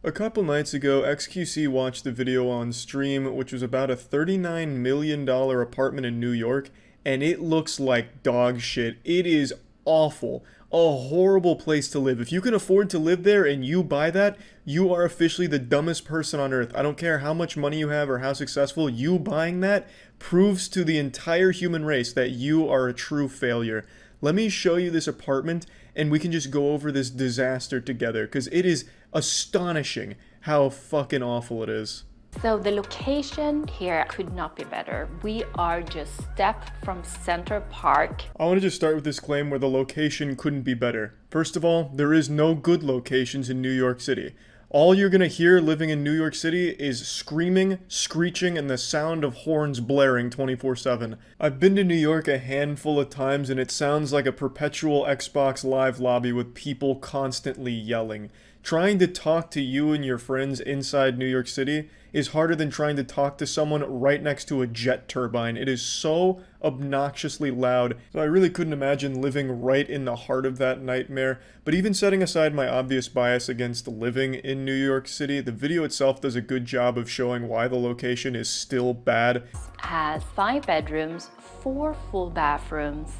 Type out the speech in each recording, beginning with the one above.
A couple nights ago, XQC watched a video on stream which was about a $39 million apartment in New York, and it looks like dog shit. It is awful. A horrible place to live. If you can afford to live there and you buy that, you are officially the dumbest person on earth. I don't care how much money you have or how successful, you buying that proves to the entire human race that you are a true failure. Let me show you this apartment and we can just go over this disaster together, because it is astonishing how fucking awful it is. So the location here could not be better. We are just steps from Center Park. I want to just start with this claim where the location couldn't be better. First of all, there is no good locations in New York City. All you're gonna hear living in New York City is screaming, screeching, and the sound of horns blaring 24/7. I've been to New York a handful of times and it sounds like a perpetual Xbox Live lobby with people constantly yelling. Trying to talk to you and your friends inside New York City is harder than trying to talk to someone right next to a jet turbine. It is so obnoxiously loud, so I really couldn't imagine living right in the heart of that nightmare. But even setting aside my obvious bias against living in New York City, the video itself does a good job of showing why the location is still bad. Has 5 bedrooms, 4 full bathrooms,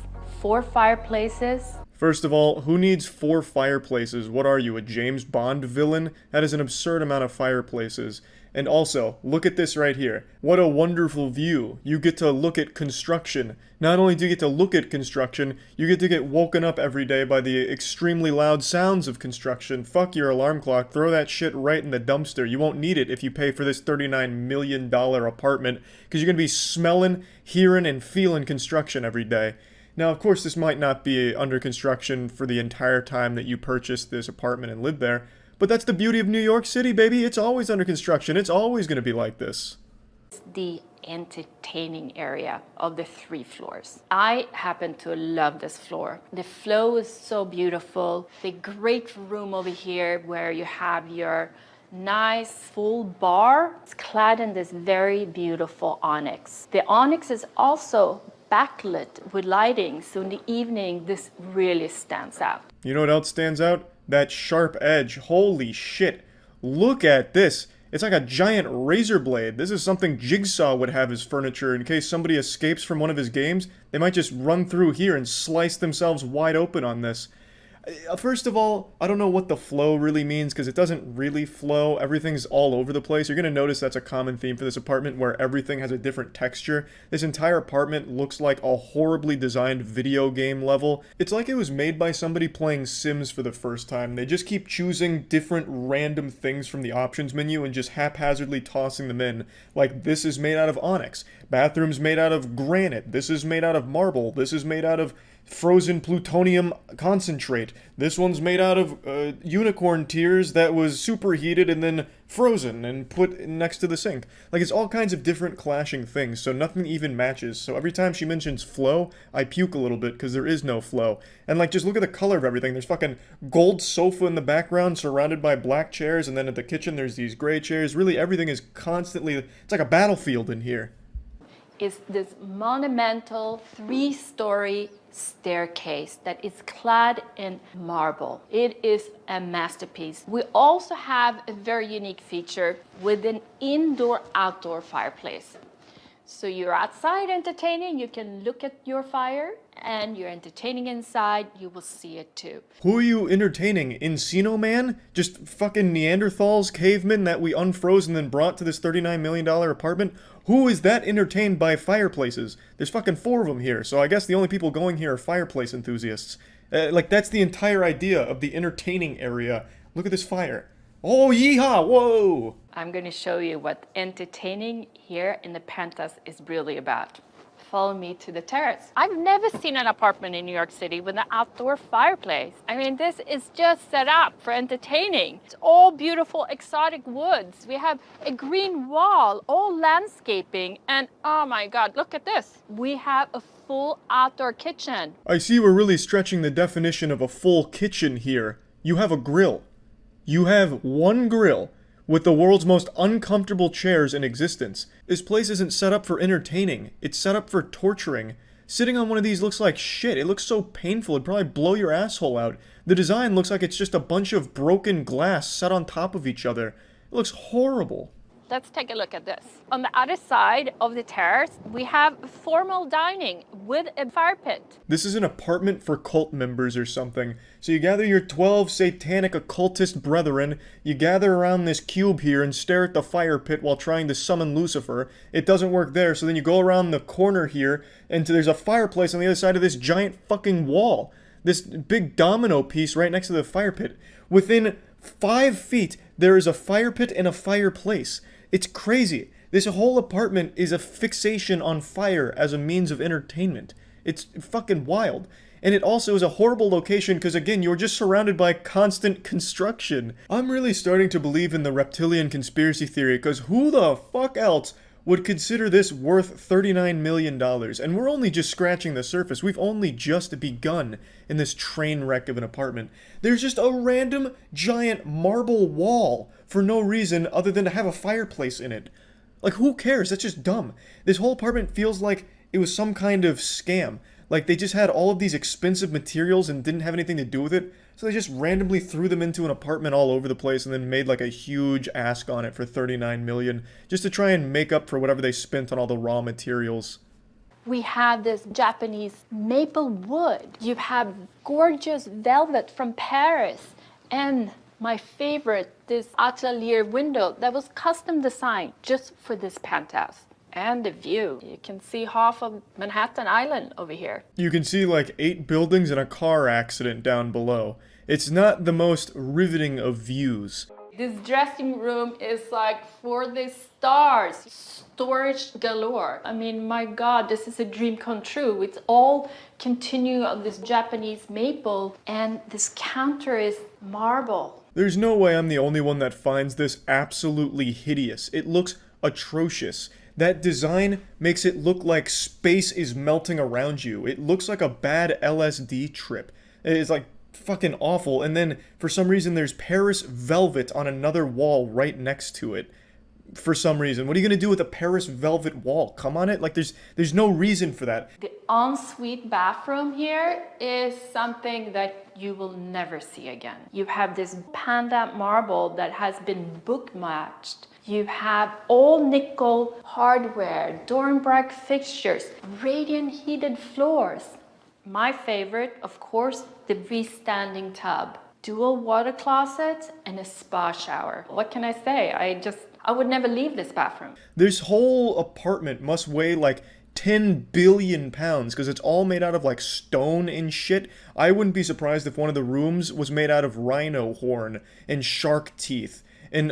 4 fireplaces. First of all, who needs 4 fireplaces? What are you, a James Bond villain? That is an absurd amount of fireplaces. And also, look at this right here. What a wonderful view. You get to look at construction. Not only do you get to look at construction, you get to get woken up every day by the extremely loud sounds of construction. Fuck your alarm clock. Throw that shit right in the dumpster. You won't need it if you pay for this $39 million apartment, because you're going to be smelling, hearing, and feeling construction every day. Now, of course, this might not be under construction for the entire time that you purchased this apartment and live there, but that's the beauty of New York City, baby. It's always under construction. It's always going to be like this. The entertaining area of the 3 floors. I happen to love this floor. The flow is so beautiful. The great room over here where you have your nice full bar. It's clad in this very beautiful onyx. The onyx is also backlit with lighting, so in the evening this really stands out. You know what else stands out? That sharp edge. Holy shit. Look at this. It's like a giant razor blade. This is something Jigsaw would have as furniture in case somebody escapes from one of his games. They might just run through here and slice themselves wide open on this. First of all, I don't know what the flow really means, because it doesn't really flow. Everything's all over the place. You're going to notice that's a common theme for this apartment, where everything has a different texture. This entire apartment looks like a horribly designed video game level. It's like it was made by somebody playing Sims for the first time. They just keep choosing different random things from the options menu and just haphazardly tossing them in. Like, this is made out of onyx. Bathroom's made out of granite. This is made out of marble. This is made out of frozen plutonium concentrate. This one's made out of unicorn tears that was superheated and then frozen and put next to the sink. Like, it's all kinds of different clashing things, so nothing even matches. So every time she mentions flow, I puke a little bit because there is no flow. And like, just look at the color of everything. There's fucking gold sofa in the background surrounded by black chairs, and then at the kitchen there's these gray chairs. Really, everything is constantly, it's like a battlefield in here. Is this monumental 3-story staircase that is clad in marble. It is a masterpiece. We also have a very unique feature with an indoor-outdoor fireplace. So you're outside entertaining, you can look at your fire, and you're entertaining inside, you will see it too. Who are you entertaining? Encino Man? Just fucking Neanderthals, cavemen that we unfroze and then brought to this $39 million apartment? Who is that entertained by fireplaces? There's fucking 4 of them here, so I guess the only people going here are fireplace enthusiasts. Like, that's the entire idea of the entertaining area. Look at this fire. Oh, yeehaw, whoa! I'm going to show you what entertaining here in the penthouse is really about. Follow me to the terrace. I've never seen an apartment in New York City with an outdoor fireplace. I mean, this is just set up for entertaining. It's all beautiful exotic woods. We have a green wall, all landscaping, and oh my God, look at this. We have a full outdoor kitchen. I see we're really stretching the definition of a full kitchen here. You have a grill. You have one grill with the world's most uncomfortable chairs in existence. This place isn't set up for entertaining. It's set up for torturing. Sitting on one of these looks like shit. It looks so painful. It'd probably blow your asshole out. The design looks like it's just a bunch of broken glass set on top of each other. It looks horrible. Let's take a look at this. On the other side of the terrace, we have formal dining with a fire pit. This is an apartment for cult members or something. So you gather your 12 satanic occultist brethren, you gather around this cube here and stare at the fire pit while trying to summon Lucifer. It doesn't work there, so then you go around the corner here, and there's a fireplace on the other side of this giant fucking wall. This big domino piece right next to the fire pit. Within 5 feet, there is a fire pit and a fireplace. It's crazy. This whole apartment is a fixation on fire as a means of entertainment. It's fucking wild. And it also is a horrible location because, again, you're just surrounded by constant construction. I'm really starting to believe in the reptilian conspiracy theory because who the fuck else would consider this worth $39 million? And we're only just scratching the surface. We've only just begun in this train wreck of an apartment. There's just a random giant marble wall for no reason other than to have a fireplace in it. Like, who cares? That's just dumb. This whole apartment feels like it was some kind of scam. Like, they just had all of these expensive materials and didn't have anything to do with it, so they just randomly threw them into an apartment all over the place and then made like a huge ask on it for $39 million, just to try and make up for whatever they spent on all the raw materials. We have this Japanese maple wood. You have gorgeous velvet from Paris. And my favorite, this atelier window that was custom designed just for this penthouse. And the view. You can see half of Manhattan Island over here. You can see like 8 buildings and a car accident down below. It's not the most riveting of views. This dressing room is like for the stars. Storage galore. I mean, my God, this is a dream come true. It's all continue of this Japanese maple, and this counter is marble. There's no way I'm the only one that finds this absolutely hideous. It looks atrocious. That design makes it look like space is melting around you. It looks like a bad LSD trip. It's like fucking awful. And then for some reason there's Paris velvet on another wall right next to it. For some reason. What are you going to do with a Paris velvet wall? Come on it? Like there's no reason for that. The ensuite bathroom here is something that you will never see again. You have this panda marble that has been bookmatched. You have all nickel hardware, Dornbrack fixtures, radiant heated floors. My favorite, of course, the freestanding tub, dual water closet, and a spa shower. What can I say? I would never leave this bathroom. This whole apartment must weigh like 10 billion pounds because it's all made out of like stone and shit. I wouldn't be surprised if one of the rooms was made out of rhino horn and shark teeth and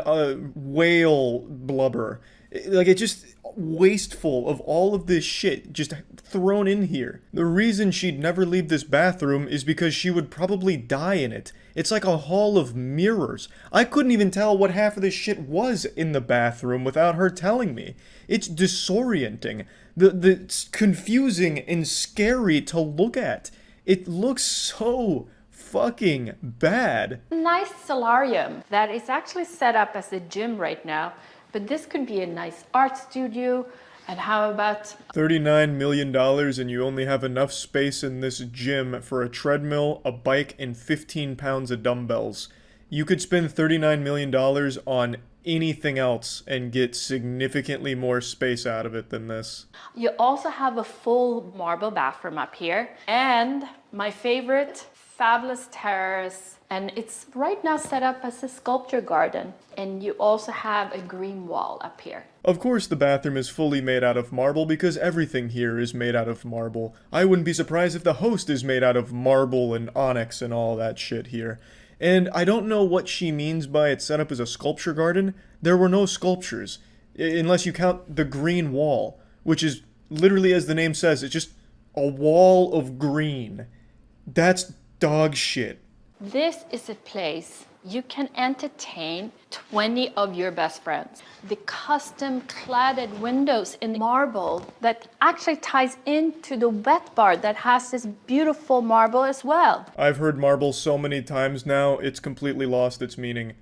whale blubber. Like, it's just wasteful of all of this shit just thrown in here. The reason she'd never leave this bathroom is because she would probably die in it. It's like a hall of mirrors. I couldn't even tell what half of this shit was in the bathroom without her telling me. It's disorienting. It's confusing and scary to look at. It looks so fucking bad. Nice solarium that is actually set up as a gym right now, but this could be a nice art studio. And how about $39 million and you only have enough space in this gym for a treadmill, a bike, and 15 pounds of dumbbells. You could spend $39 million on anything else and get significantly more space out of it than this. You also have a full marble bathroom up here, and my favorite, fabulous terrace, and it's right now set up as a sculpture garden, and you also have a green wall up here. Of course the bathroom is fully made out of marble because everything here is made out of marble. I wouldn't be surprised if the host is made out of marble and onyx and all that shit here. And I don't know what she means by it's set up as a sculpture garden. There were no sculptures, unless you count the green wall, which is literally, as the name says, it's just a wall of green. That's dog shit. This is a place you can entertain 20 of your best friends. The custom cladded windows in marble that actually ties into the wet bar that has this beautiful marble as well. I've heard marble so many times now, it's completely lost its meaning.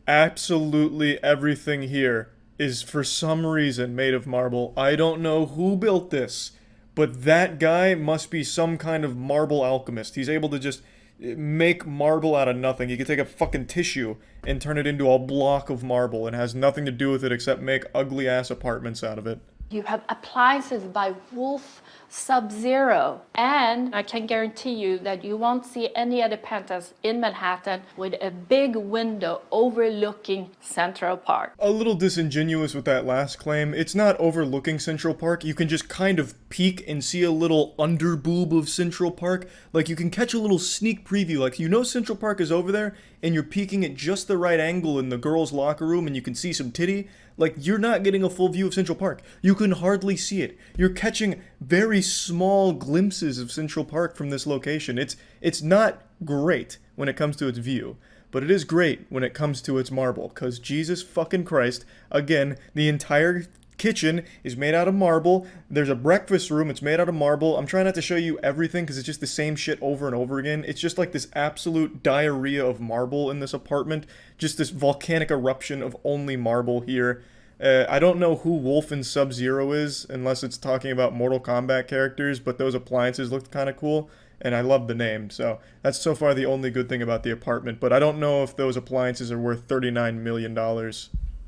Absolutely everything here is for some reason made of marble. I don't know who built this, but that guy must be some kind of marble alchemist. He's able to just make marble out of nothing. You could take a fucking tissue and turn it into a block of marble and has nothing to do with it except make ugly ass apartments out of it. You have appliances by Wolf Sub-Zero. And I can guarantee you that you won't see any other penthouse in Manhattan with a big window overlooking Central Park. A little disingenuous with that last claim. It's not overlooking Central Park. You can just kind of peek and see a little underboob of Central Park. Like, you can catch a little sneak preview. Like, you know Central Park is over there, and you're peeking at just the right angle in the girls' locker room, and you can see some titty. Like, you're not getting a full view of Central Park. You can hardly see it. You're catching very small glimpses of Central Park from this location. It's not great when it comes to its view, but it is great when it comes to its marble, because Jesus fucking Christ, again, the entire kitchen is made out of marble. There's a breakfast room, it's made out of marble. I'm trying not to show you everything because it's just the same shit over and over again. It's just like this absolute diarrhea of marble in this apartment. Just this volcanic eruption of only marble here. I don't know who Wolf and Sub-Zero is, unless it's talking about Mortal Kombat characters, but those appliances looked kind of cool, and I love the name, so that's so far the only good thing about the apartment, but I don't know if those appliances are worth $39 million.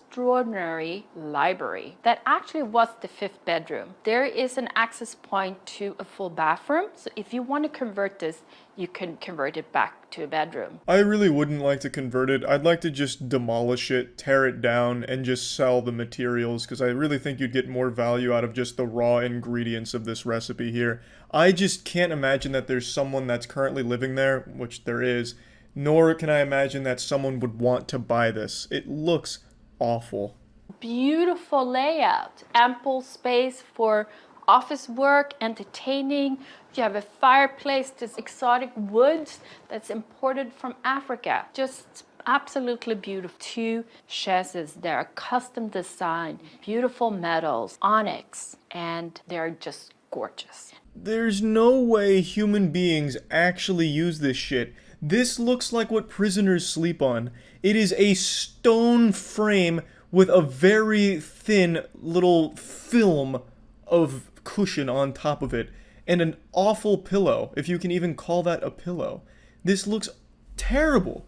Extraordinary library that actually was the fifth bedroom. There is an access point to a full bathroom, so if you want to convert this, you can convert it back to a bedroom. I really wouldn't like to convert it. I'd like to just demolish it, tear it down, and just sell the materials, because I really think you'd get more value out of just the raw ingredients of this recipe here. I just can't imagine that there's someone that's currently living there, which there is, nor can I imagine that someone would want to buy this. It looks awful. Beautiful layout, ample space for office work, entertaining. You have a fireplace, this exotic woods that's imported from Africa. Just absolutely beautiful. Two chaises, they're custom designed, beautiful metals, onyx, and they're just gorgeous. There's no way human beings actually use this shit. This looks like what prisoners sleep on. It is a stone frame with a very thin little film of cushion on top of it, and an awful pillow, if you can even call that a pillow. This looks terrible.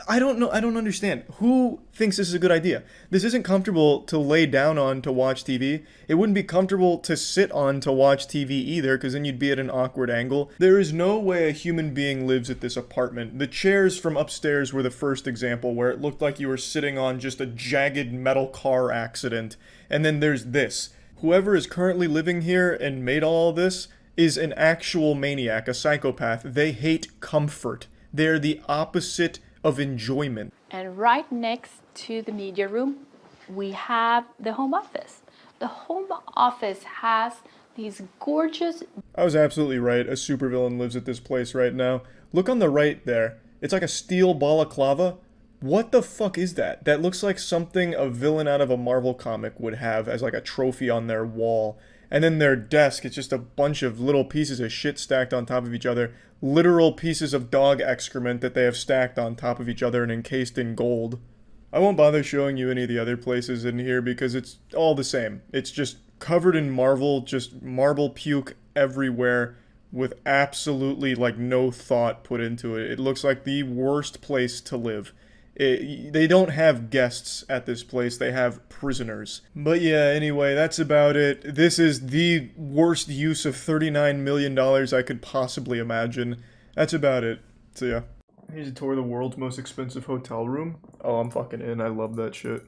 I don't know, I don't understand. Who thinks this is a good idea? This isn't comfortable to lay down on to watch TV. It wouldn't be comfortable to sit on to watch TV either, because then you'd be at an awkward angle. There is no way a human being lives at this apartment. The chairs from upstairs were the first example, where it looked like you were sitting on just a jagged metal car accident. And then there's this. Whoever is currently living here and made all this is an actual maniac, a psychopath. They hate comfort. They're the opposite of enjoyment. And right next to the media room, we have the home office. The home office has these gorgeous... I was absolutely right. A supervillain lives at this place right now. Look on the right there. It's like a steel balaclava. What the fuck is that? That looks like something a villain out of a Marvel comic would have as like a trophy on their wall. And then their desk, it's just a bunch of little pieces of shit stacked on top of each other. Literal pieces of dog excrement that they have stacked on top of each other and encased in gold. I won't bother showing you any of the other places in here because it's all the same. It's just covered in marble, just marble puke everywhere with absolutely like no thought put into it. It looks like the worst place to live. They don't have guests at this place, they have prisoners. But yeah, anyway, that's about it. This is the worst use of $39 million I could possibly imagine. That's about it. So yeah. Here's a tour of the world's most expensive hotel room. Oh, I'm fucking in. I love that shit.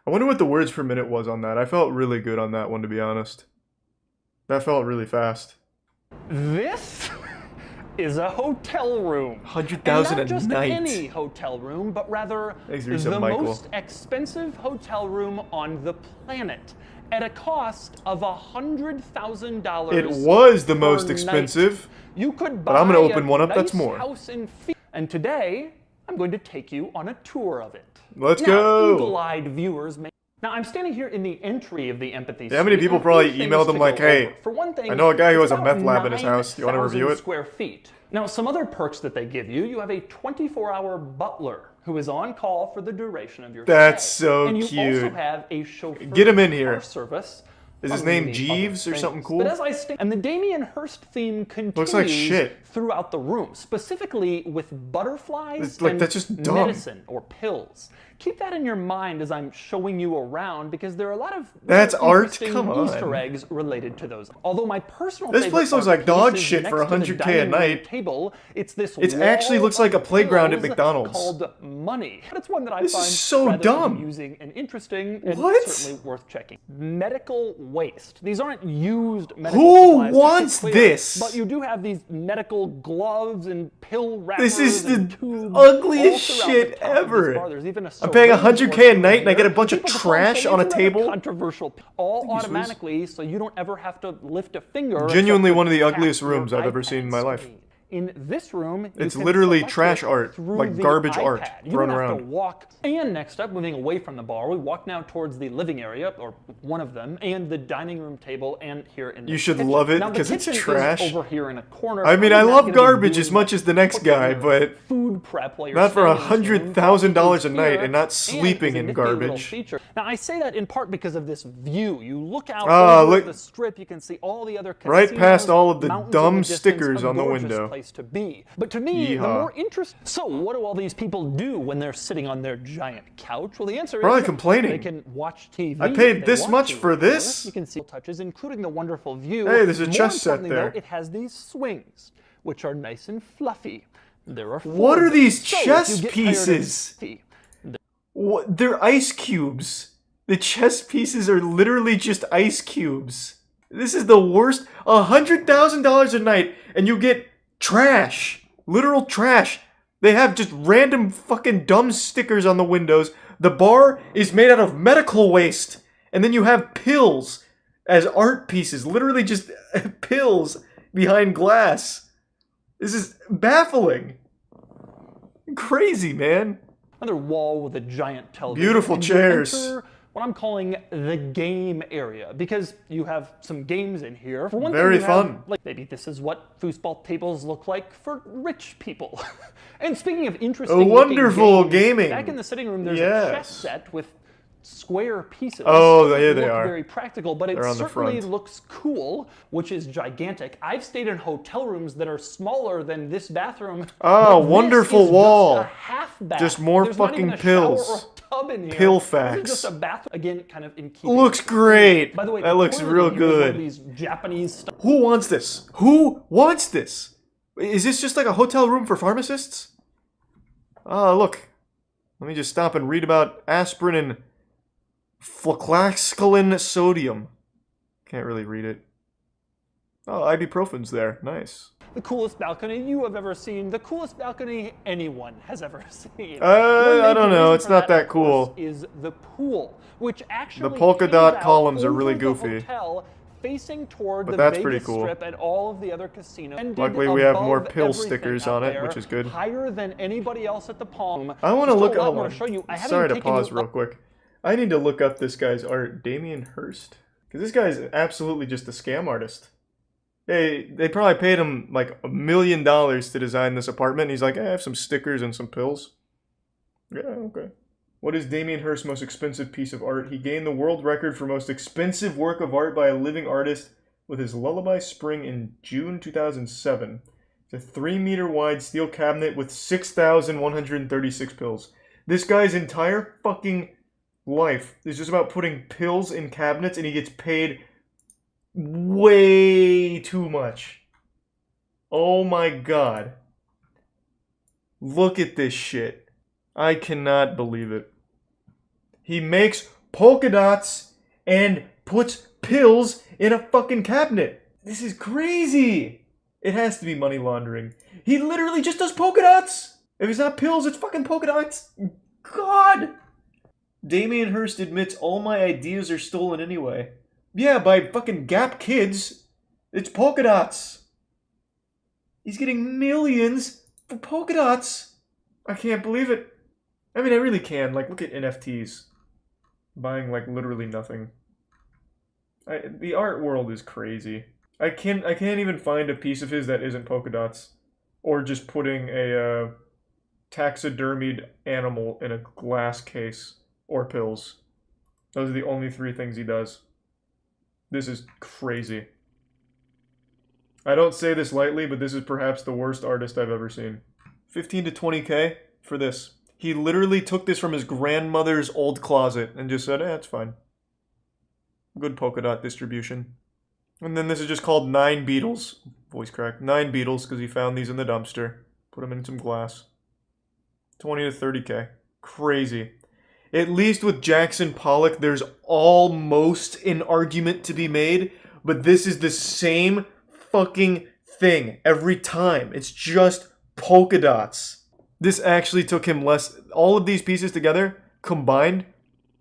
I wonder what the words per minute was on that. I felt really good on that one, to be honest. That felt really fast. This is a hotel room. 100,000 a not just night. any hotel room, but rather Teresa, the Michael. most expensive hotel room on the planet, at a cost of $100,000. It was the per most night. expensive. You could buy But I'm gonna open a one up that's nice more. house in and today I'm going to take you on a tour of it. Let's now, go. Eagle-eyed viewers may. Now, I'm standing here in the entry of the Empathy Yeah, how many Suite, people and probably a few emailed things them to like, go hey, over. For one thing, I know a guy who has it's a meth about lab in his house. Do you want to review 9,000 it? square feet. Now, some other perks that they give you, you have a 24-hour butler who is on call for the duration of your That's stay. so and you cute. also have a chauffeur Get him in here. car service Is his among name many Jeeves other or something things. cool? But as I and the Damien Hirst theme continues Looks like shit. throughout the room, specifically with butterflies Like, and that's just dumb. medicine or pills. Keep that in your mind as I'm showing you around, because there are a lot of That's art? interesting Come on. Easter eggs related to those. Although my personal This favorite place looks art like dog piece is shit for next to the 100K a dining room night. Table. It's this It actually wall looks like of a playground at pills McDonald's. called money. But it's one that I This find is so rather dumb. amusing and interesting, and What? certainly worth checking. Medical waste. These aren't used medical Who supplies, just to be wants clear, this? But you do have these medical gloves and pill wrappers. This is the and tubes ugliest all throughout shit the top of this ever. bar. There's even a I'm paying syringe 100K a or two night and I here. get a bunch of People trash say on a it's rather table? Controversial. All you, Swizz. automatically, so you don't ever have to lift a finger. Genuinely except one of the to tap ugliest your rooms I've ever iPad seen in my life. screen. In this room, you It's can literally select trash it art, through like the garbage iPad. art You thrown don't have to around. walk. And next up, moving away from the bar, we walk now towards the living area, or one of them, and the dining room table, and here in the You should kitchen. love it, Now, the 'cause it's kitchen is trash. over here in a corner. I mean, Probably I not love gonna be garbage doing as much as the next cooking guy, or but food prep while you're not for staying in this room. $100,000 a night Here, and not and sleeping is a in nifty little garbage. feature. Now, I say that in part because of this view. You look out Ah, over look- the strip, you can see all the other Right casinos, past all of the mountains dumb in the distance, stickers a on the gorgeous window. place to be. But to me, the Yeehaw. more interesting. So, what do all these people do when they're sitting on their giant couch? Well, the answer Probably is complaining. they can watch TV. I if paid they this want much to. for this? You can see touches, including the wonderful view. Hey, there's a More chess set importantly, there. though, it has these swings, which are nice and fluffy. There are What four are of them. these So, if chess you get tired of pieces? TV, What? They're ice cubes. The chess pieces are literally just ice cubes. This is the worst. $100,000 a night, and you get trash. Literal trash. They have just random fucking dumb stickers on the windows. The bar is made out of medical waste. And then you have pills as art pieces. Literally just pills behind glass. This is baffling. Crazy, man. another wall with a giant television. Beautiful And you chairs. enter what I'm calling the game area, because you have some games in here. For one Very thing, you have, fun. like, maybe this is what foosball tables look like for rich people. And speaking of interesting wonderful games, gaming. back in the sitting room, there's a Yes. chess set with square pieces. Oh, Doesn't here they look are. very practical, but it They're on the certainly front. looks cool, which is gigantic. I've stayed in hotel rooms that are smaller than this bathroom. Oh, but this wonderful is wall. Just a half bath. Just more There's not even fucking a shower pills. or a tub in here. Pill This facts. is just a bathroom. Again, kind of in keeping. Looks great. By the way, That looks toilet real in here is one of good. These Japanese stuff. Who wants this? Who wants this? Is this just like a hotel room for pharmacists? Oh, look. Let me just stop and read about aspirin and flucloxacillin sodium. Can't really read it. Oh, ibuprofen's there. Nice. The coolest balcony you have ever seen. The coolest balcony anyone has ever seen. One I don't major know, reason it's for not that of course, cool. Is the pool, which actually The polka hangs dot out columns are really over the goofy. hotel, facing toward But the that's Vegas pretty cool. Strip and all of the other casinos. And Luckily, we have above more pill everything stickers out on it, there, which is good. Higher than anybody else at the Palm. I want to Still look. a lot Hold more on. to show you. I haven't Sorry to taken pause you real quick. I need to look up this guy's art, Damien Hirst, because this guy's absolutely just a scam artist. They probably paid him like $1 million to design this apartment. And he's like, I have some stickers and some pills. Yeah, okay. What is Damien Hirst's most expensive piece of art? He gained the world record for most expensive work of art by a living artist with his Lullaby Spring in June 2007. It's a 3-meter wide steel cabinet with 6,136 pills. This guy's entire fucking life is just about putting pills in cabinets, and he gets paid way too much. Oh my god. Look at this shit. I cannot believe it. He makes polka dots and puts pills in a fucking cabinet. This is crazy. It has to be money laundering. He literally just does polka dots. If it's not pills, it's fucking polka dots. God. Damien Hirst admits all my ideas are stolen anyway. Yeah, by fucking Gap Kids. It's polka dots. He's getting millions for polka dots. I can't believe it. I mean, I really can. Like, look at NFTs. Buying, like, literally nothing. The art world is crazy. I can't even find a piece of his that isn't polka dots. Or just putting a taxidermied animal in a glass case. Or pills. Those are the only 3 things he does. This is crazy. I don't say this lightly, but this is perhaps the worst artist I've ever seen. 15 to 20K for this. He literally took this from his grandmother's old closet and just said, it's fine. Good polka dot distribution. And then this is just called 9 Beetles. Voice crack. 9 Beetles, because he found these in the dumpster. Put them in some glass. 20 to 30K. Crazy. At least with Jackson Pollock, there's almost an argument to be made, but this is the same fucking thing every time. It's just polka dots. This actually took him less. All of these pieces together, combined,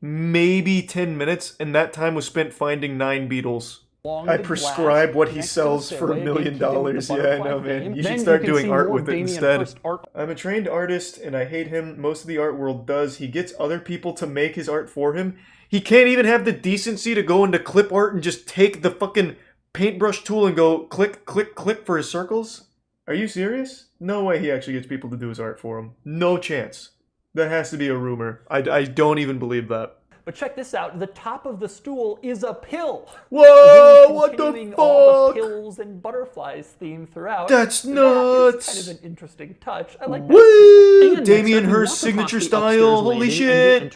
maybe 10 minutes, and that time was spent finding 9 Beetles. I prescribe what he sells for $1 million. Yeah, I know, man. You should start doing art with it instead. I'm a trained artist, and I hate him. Most of the art world does. He gets other people to make his art for him. He can't even have the decency to go into clip art and just take the fucking paintbrush tool and go click, click, click for his circles. Are you serious? No way he actually gets people to do his art for him. No chance. That has to be a rumor. I don't even believe that. But check this out, the top of the stool is a pill. Whoa, what the fuck? All the pills and butterflies theme throughout. That's nuts. That is kind of an interesting touch. I like that. Woo! Damien Hirst signature style. Holy shit.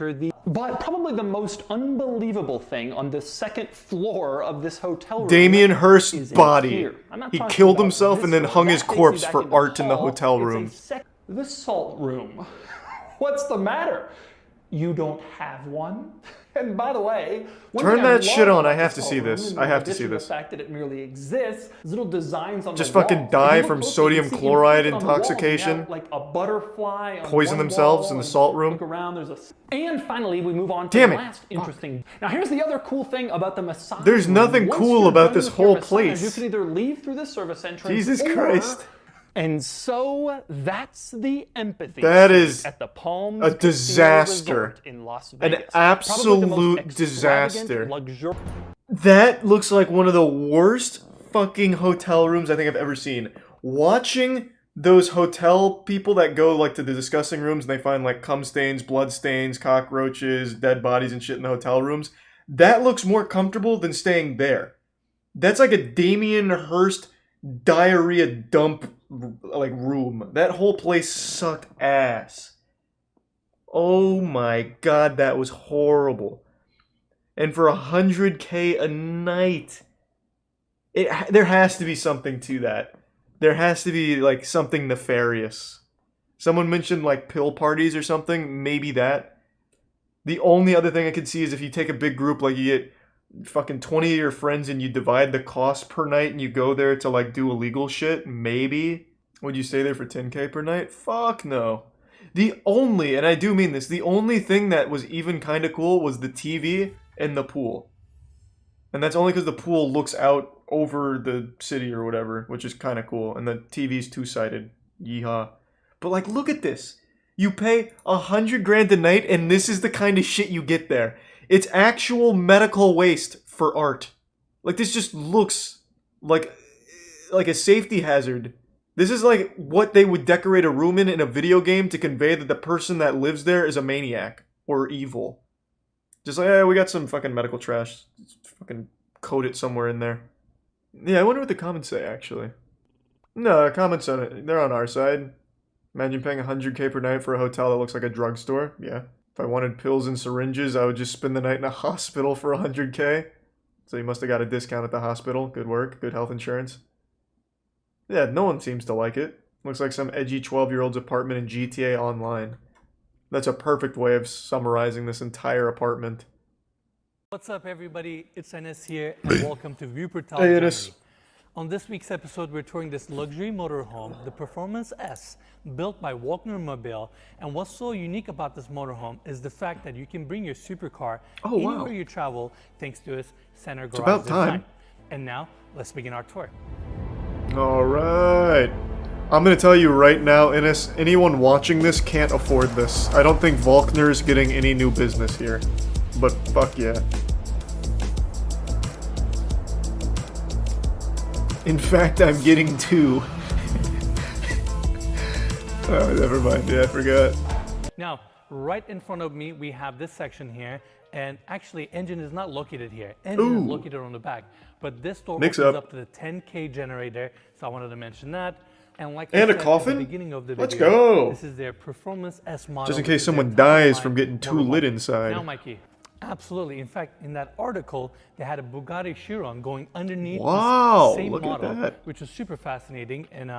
But probably the most unbelievable thing on the second floor of this hotel room. Damien Hirst's body. He killed himself and then hung his corpse for art in the hotel room. The salt room. What's the matter? You don't have one? And by the way, turn that shit on. I have to see this. I have to see this. The fact that it merely exists, little designs on just the fucking walls. die from sodium chloride intoxication. Like a butterfly on poison themselves in the salt room. Look around, there's a... And finally, we move on to the last interesting. Now, here's the other cool thing about the massage. There's nothing cool about this whole place. You can either leave through the service entrance. Jesus Christ. And so that's the empathy. That is at the Palms a disaster. In Las Vegas. An absolute disaster. That looks like one of the worst fucking hotel rooms I think I've ever seen. Watching those hotel people that go like to the discussing rooms and they find like cum stains, blood stains, cockroaches, dead bodies and shit in the hotel rooms, that looks more comfortable than staying there. That's like a Damien Hirst diarrhea dump like room. That whole place sucked ass. Oh my god, that was horrible. And for 100K a night, there has to be something to that. There has to be like something nefarious. Someone mentioned like pill parties or something. Maybe that. The only other thing I could see is if you take a big group, like you get fucking 20 of your friends and you divide the cost per night and you go there to like do illegal shit, maybe. Would you stay there for 10K per night? Fuck no. The only, and I do mean this, the only thing that was even kind of cool was the TV and the pool. And that's only because the pool looks out over the city or whatever, which is kind of cool. And the TV's two-sided. Yeehaw. But like, look at this. You pay 100 grand a night and this is the kind of shit you get there. It's actual medical waste for art. Like, this just looks like a safety hazard. This is like what they would decorate a room in a video game to convey that the person that lives there is a maniac or evil. Just like, yeah, we got some fucking medical trash. Just fucking code it somewhere in there. Yeah, I wonder what the comments say, actually. No, comments on it, they're on our side. Imagine paying 100K per night for a hotel that looks like a drugstore. Yeah. If I wanted pills and syringes, I would just spend the night in a hospital for 100K. So you must have got a discount at the hospital. Good work. Good health insurance. Yeah, no one seems to like it. Looks like some edgy 12-year-old's apartment in GTA Online. That's a perfect way of summarizing this entire apartment. What's up, everybody? It's Enes here, and welcome to Wuppertal, Hey, Germany. Enes. On this week's episode, we're touring this luxury motorhome, the Performance S, built by Walkner Mobile. And what's so unique about this motorhome is the fact that you can bring your supercar anywhere you travel, thanks to its center garage about design. time. And now, let's begin our tour. Alright. I'm gonna tell you right now, Enes, anyone watching this can't afford this. I don't think Volkner's getting any new business here. But fuck yeah. In fact, I'm getting 2. Oh, never mind. Yeah, I forgot. Now, right in front of me, we have this section here. And actually, engine is not located here. Engine is located on the back. But this door opens up to the 10K generator. So I wanted to mention that. And like And I a said coffin? at the beginning of the Let's video, go. this is their Performance S model. Just in This case is someone their dies top-of-the-line from getting too motorhome. lit inside. Now, Mikey, absolutely. In fact, in that article, they had a Bugatti Chiron going underneath Wow, the same look at model, that. which was super fascinating. And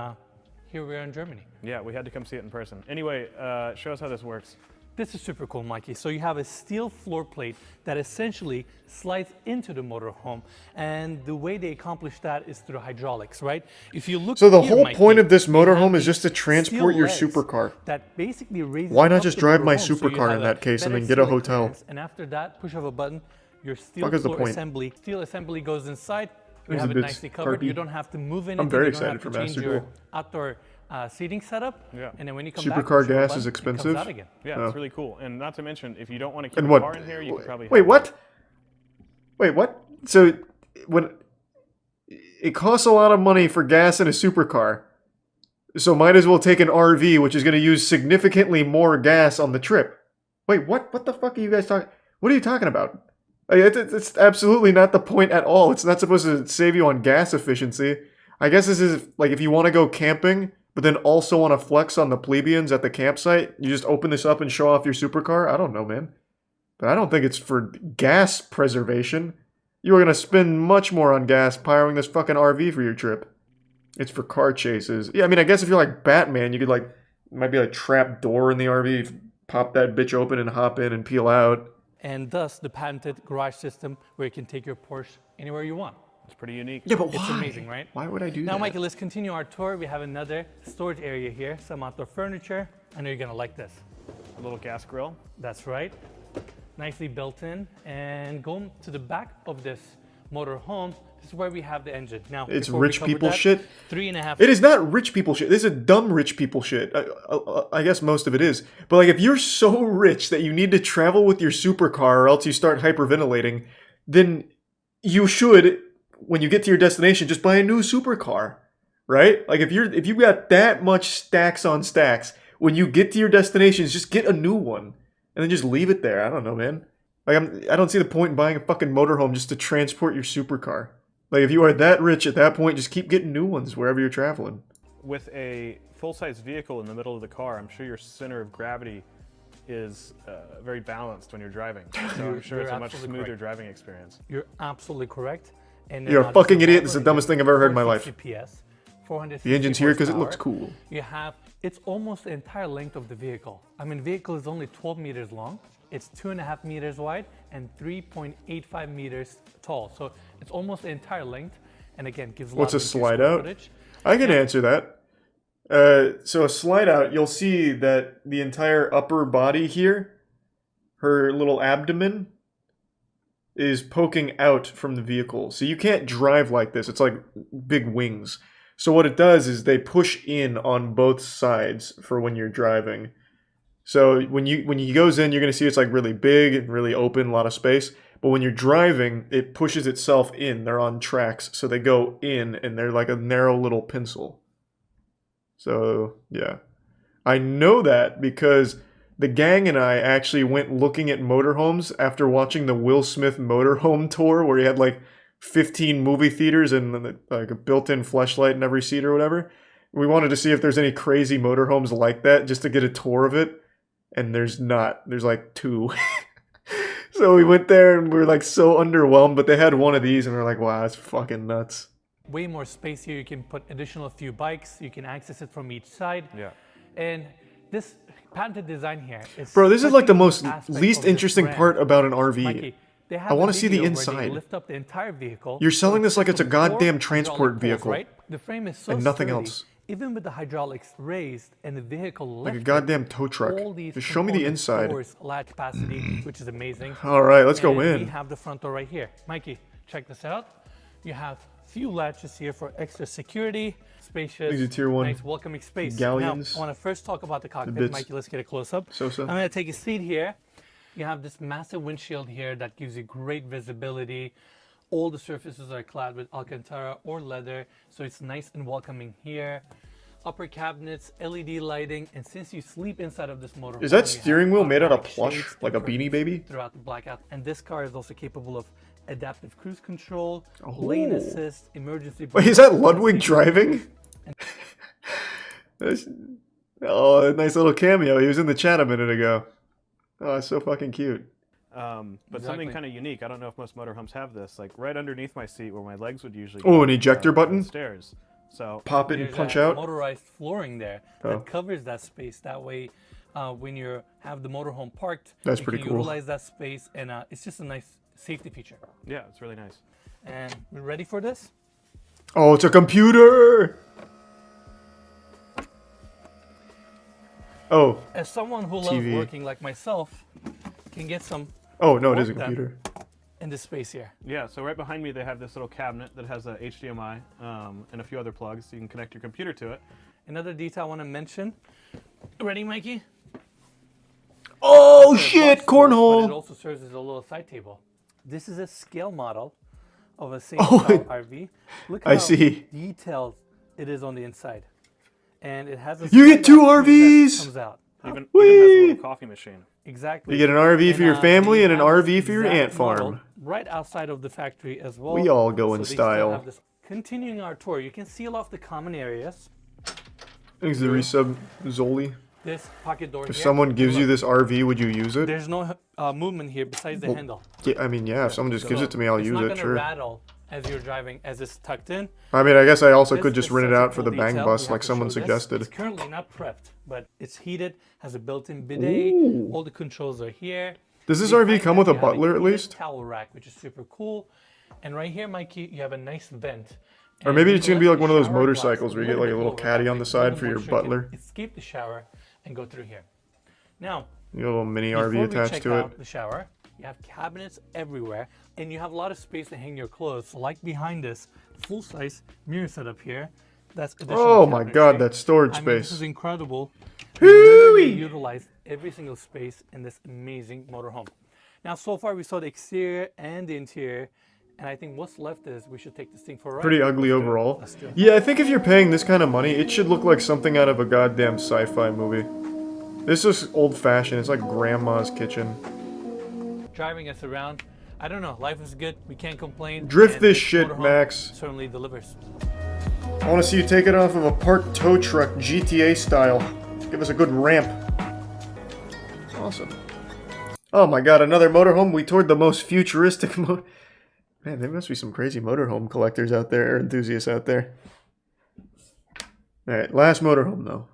here we are in Germany. Yeah, we had to come see it in person. Anyway, show us how this works. This is super cool, Mikey. So you have a steel floor plate that essentially slides into the motorhome. And the way they accomplish that is through hydraulics, right? If you look So the here, whole Mikey, point of this you have motorhome is these just to steel transport your legs supercar. That basically raises Why not up just the drive my motorhome. So you supercar have in a that case and better then get a ceiling hotel? clearance. And after that, push of a button, your steel Fuck is the floor point? assembly goes inside. You Here's have the it bits, nicely covered. Carpy. You don't have to move anything. I'm very You don't excited have for to change Master your Duel. outdoor seating setup. Yeah. And then when you come back, Supercar push of a gas button, is it comes expensive? out again. Yeah, it's really cool. And not to mention, if you don't want to keep And a what? car in here, you can probably Wait, have what? Wait, what? So when it costs a lot of money for gas in a supercar, so might as well take an RV, which is going to use significantly more gas on the trip. Wait, what? What the fuck are you guys talking? What are you talking about? It's absolutely not the point at all. It's not supposed to save you on gas efficiency. I guess this is like if you want to go camping, but then also want to flex on the plebeians at the campsite, you just open this up and show off your supercar. I don't know, man. But I don't think it's for gas preservation. You are going to spend much more on gas powering this fucking RV for your trip. It's for car chases. Yeah, I mean, I guess if you're like Batman, you could like, might be a trap door in the RV, pop that bitch open and hop in and peel out. And thus the patented garage system where you can take your Porsche anywhere you want. It's pretty unique. Yeah, but why? It's amazing, right? Why would I do that? Now, Mikey, let's continue our tour. We have another storage area here, some outdoor furniture. I know you're gonna like this. A little gas grill. That's right. Nicely built in. And going to the back of this motor home, this is where we have the engine. Now, It's before we rich cover people that, shit. 3.5. It is not rich people shit. This is dumb rich people shit. I guess most of it is. But like, if you're so rich that you need to travel with your supercar or else you start hyperventilating, then you should, when you get to your destination, just buy a new supercar, right? Like if you got that much stacks on stacks, when you get to your destinations, just get a new one and then just leave it there. I don't know, man. Like I don't see the point in buying a fucking motorhome just to transport your supercar. Like, if you are that rich at that point, just keep getting new ones wherever you're traveling. With a full-size vehicle in the middle of the car, I'm sure your center of gravity is very balanced when you're driving. So I'm sure it's a much smoother driving experience. You're absolutely correct. And You're a fucking idiot. It's the dumbest thing I've ever heard in my life. 450 The engine's here because it horsepower. looks cool. You have, it's almost the entire length of the vehicle. I mean, the vehicle is only 12 meters long. It's 2.5 meters wide and 3.85 meters tall. So it's almost the entire length. And again, gives a lot What's a of slide square out? footage. I can answer that. So a slide out, you'll see that the entire upper body here, her little abdomen, is poking out from the vehicle. So you can't drive like this. It's like big wings. So what it does is they push in on both sides for when you're driving. So when he goes in, you're going to see it's like really big and really open, a lot of space. But when you're driving, it pushes itself in. They're on tracks, so they go in, and they're like a narrow little pencil. So, yeah. I know that because the gang and I actually went looking at motorhomes after watching the Will Smith motorhome tour, where he had like 15 movie theaters and like a built-in fleshlight in every seat or whatever. We wanted to see if there's any crazy motorhomes like that, just to get a tour of it. And there's not. There's like 2. So we went there and we were like so underwhelmed, but they had one of these and we are like, wow, that's fucking nuts. Way more space here. You can put additional few bikes. You can access it from each side. Yeah. And this patented design here is... Bro, this is like the most aspect least of this interesting brand. part about an RV. Mikey, they have I want a to see the video where they inside. lift up the entire vehicle. You're selling this like it's a With goddamn 4 transport hydraulic pulls, vehicle. Right? The frame is so And nothing sturdy, else. Even with the hydraulics raised and the vehicle Like lifted, a goddamn tow truck. all these Just show me the components inside. stores latch capacity, which is amazing. All right, let's go And we in. have the front door right here. Mikey, check this out. You have few latches here for extra security, spacious, These are tier 1 nice welcoming space. galleons. Now, I want to first talk about the cockpit. bits. Mikey, let's get a close up. So. I'm going to take a seat here. You have this massive windshield here that gives you great visibility. All the surfaces are clad with Alcantara or leather, so it's nice and welcoming here. upper cabinets, LED lighting, and since you sleep inside of this motorhome, Is that you have steering wheel made out of automatic plush, shades like a and Beanie curtains Baby? throughout the blackout. And this car is also capable of adaptive cruise control, lane assist, emergency. Wait, is that Ludwig driving? Oh, nice little cameo. He was in the chat a minute ago. Oh, it's so fucking cute. But something kind of unique. I don't know if most motorhomes have this. Like right underneath my seat, where my legs would usually. Oh, go, an ejector button. Stairs. So pop it and punch out. Motorized flooring there that covers that space. That way, when you have the motorhome parked, that's you pretty can cool. Utilize that space, and it's just a nice safety feature. Yeah, it's really nice. And we ready for this? Oh, it's a computer. Oh. As someone who loves working like myself, can get some. Oh no, it is a computer. In this space here. Yeah, so right behind me they have this little cabinet that has a HDMI and a few other plugs, so you can connect your computer to it. Another detail I want to mention. Ready, Mikey? Oh shit, cornhole! But it also serves as a little side table. This is a scale model of a single RV. Look how detailed it is on the inside. And it has a you get 2 RVs! That comes out. Even has a little coffee machine. Exactly. You get an RV for your family and an RV for your ant farm. Right outside of the factory as well. We all go in style. Continuing our tour, you can seal off the common areas. Thanks to Resub Zoli. This pocket door If someone gives you this RV, would you use it? There's no movement here besides the handle. Yeah, I mean, yeah, if someone just gives it to me, I'll use it, sure. It's not going to rattle as you're driving, as it's tucked in. I mean, I guess I also could just rent it out for the bang bus like someone suggested. It's currently not prepped, but it's heated, has a built-in bidet, all the controls are here. Does this RV come with a butler at least? Towel rack, which is super cool. And right here, Mikey, you have a nice vent. Or maybe it's going to be like one of those motorcycles where you get like a little caddy on the side for your butler. Escape the shower and go through here. Now, you got a little mini RV attached to it. The shower, you have cabinets everywhere, and you have a lot of space to hang your clothes. Like behind this, full-size mirror setup here. That's additional. Oh my god, that storage space. This is incredible. You utilize every single space in this amazing motorhome. Now, so far we saw the exterior and the interior, and I think what's left is we should take this thing for a ride. Pretty ugly overall. Yeah, I think if you're paying this kind of money, it should look like something out of a goddamn sci-fi movie. This is old-fashioned. It's like grandma's kitchen. Driving us around. I don't know. Life is good. We can't complain. Drift this shit, Max. Certainly delivers. I want to see you take it off of a parked tow truck, GTA style. Give us a good ramp. Awesome. Oh my god, another motorhome. We toured the most futuristic Man, there must be some crazy motorhome collectors out there, or enthusiasts out there. Alright, last motorhome though.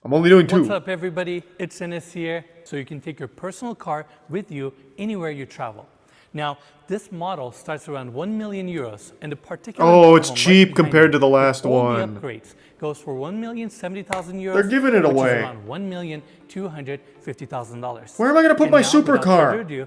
I'm only doing 2. What's up, everybody? It's Enes here. So you can take your personal car with you anywhere you travel. Now, this model starts around 1 million euros, and the particular it's cheap compared to the last one. The upgrades goes for 1,070,000 euros. They're giving it away. Which is around $1,250,000. Where am I gonna put my supercar?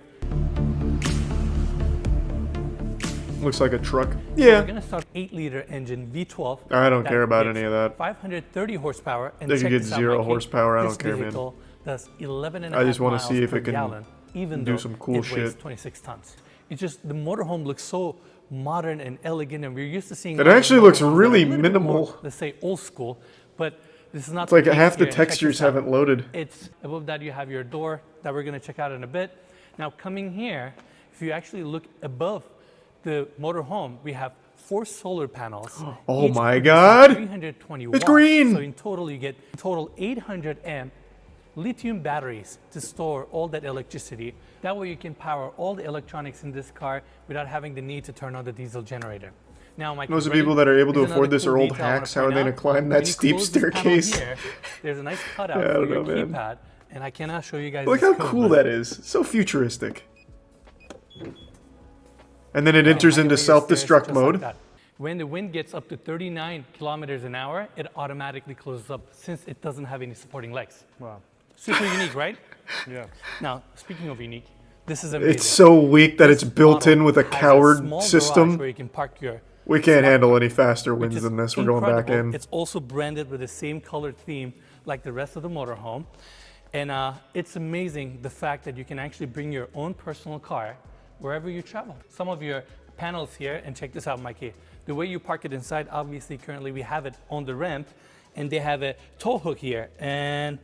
Looks like a truck. Yeah. We're gonna start 8-liter engine V12. I don't care about any of that. 530 horsepower. And they could get 0 horsepower. I don't care, man. Does 11.5 I just want to miles see if per it can gallon, even do though some cool it weighs shit. 26 tons. It's just the motorhome looks so modern and elegant, and we're used to seeing. It actually looks really minimal. More, let's say old school, but this is not. It's like half the textures haven't loaded. It's above that you have your door that we're going to check out in a bit. Now coming here, if you actually look above the motorhome, we have 4 solar panels. Oh my god! 320 it's green! So in total you get 800 amp lithium batteries to store all that electricity. That way you can power all the electronics in this car without having the need to turn on the diesel generator. Now, most of the people that are able to afford this are old hacks. How are they going to climb that steep staircase? Here, there's a nice cutout for your keypad, and I cannot show you guys. Look how cool that is. So futuristic. And then it enters into self-destruct mode. When the wind gets up to 39 kilometers an hour, it automatically closes up since it doesn't have any supporting legs. Wow. Super unique, right? Yeah. Now, speaking of unique, this is amazing. It's so weak that it's built in with a coward system. Where you can park your we can't handle any faster winds than this. We're going back in. It's also branded with the same colored theme like the rest of the motorhome. And it's amazing the fact that you can actually bring your own personal car wherever you travel. Some of your panels here, and check this out, Mikey. The way you park it inside, obviously currently we have it on the ramp, and they have a tow hook here. And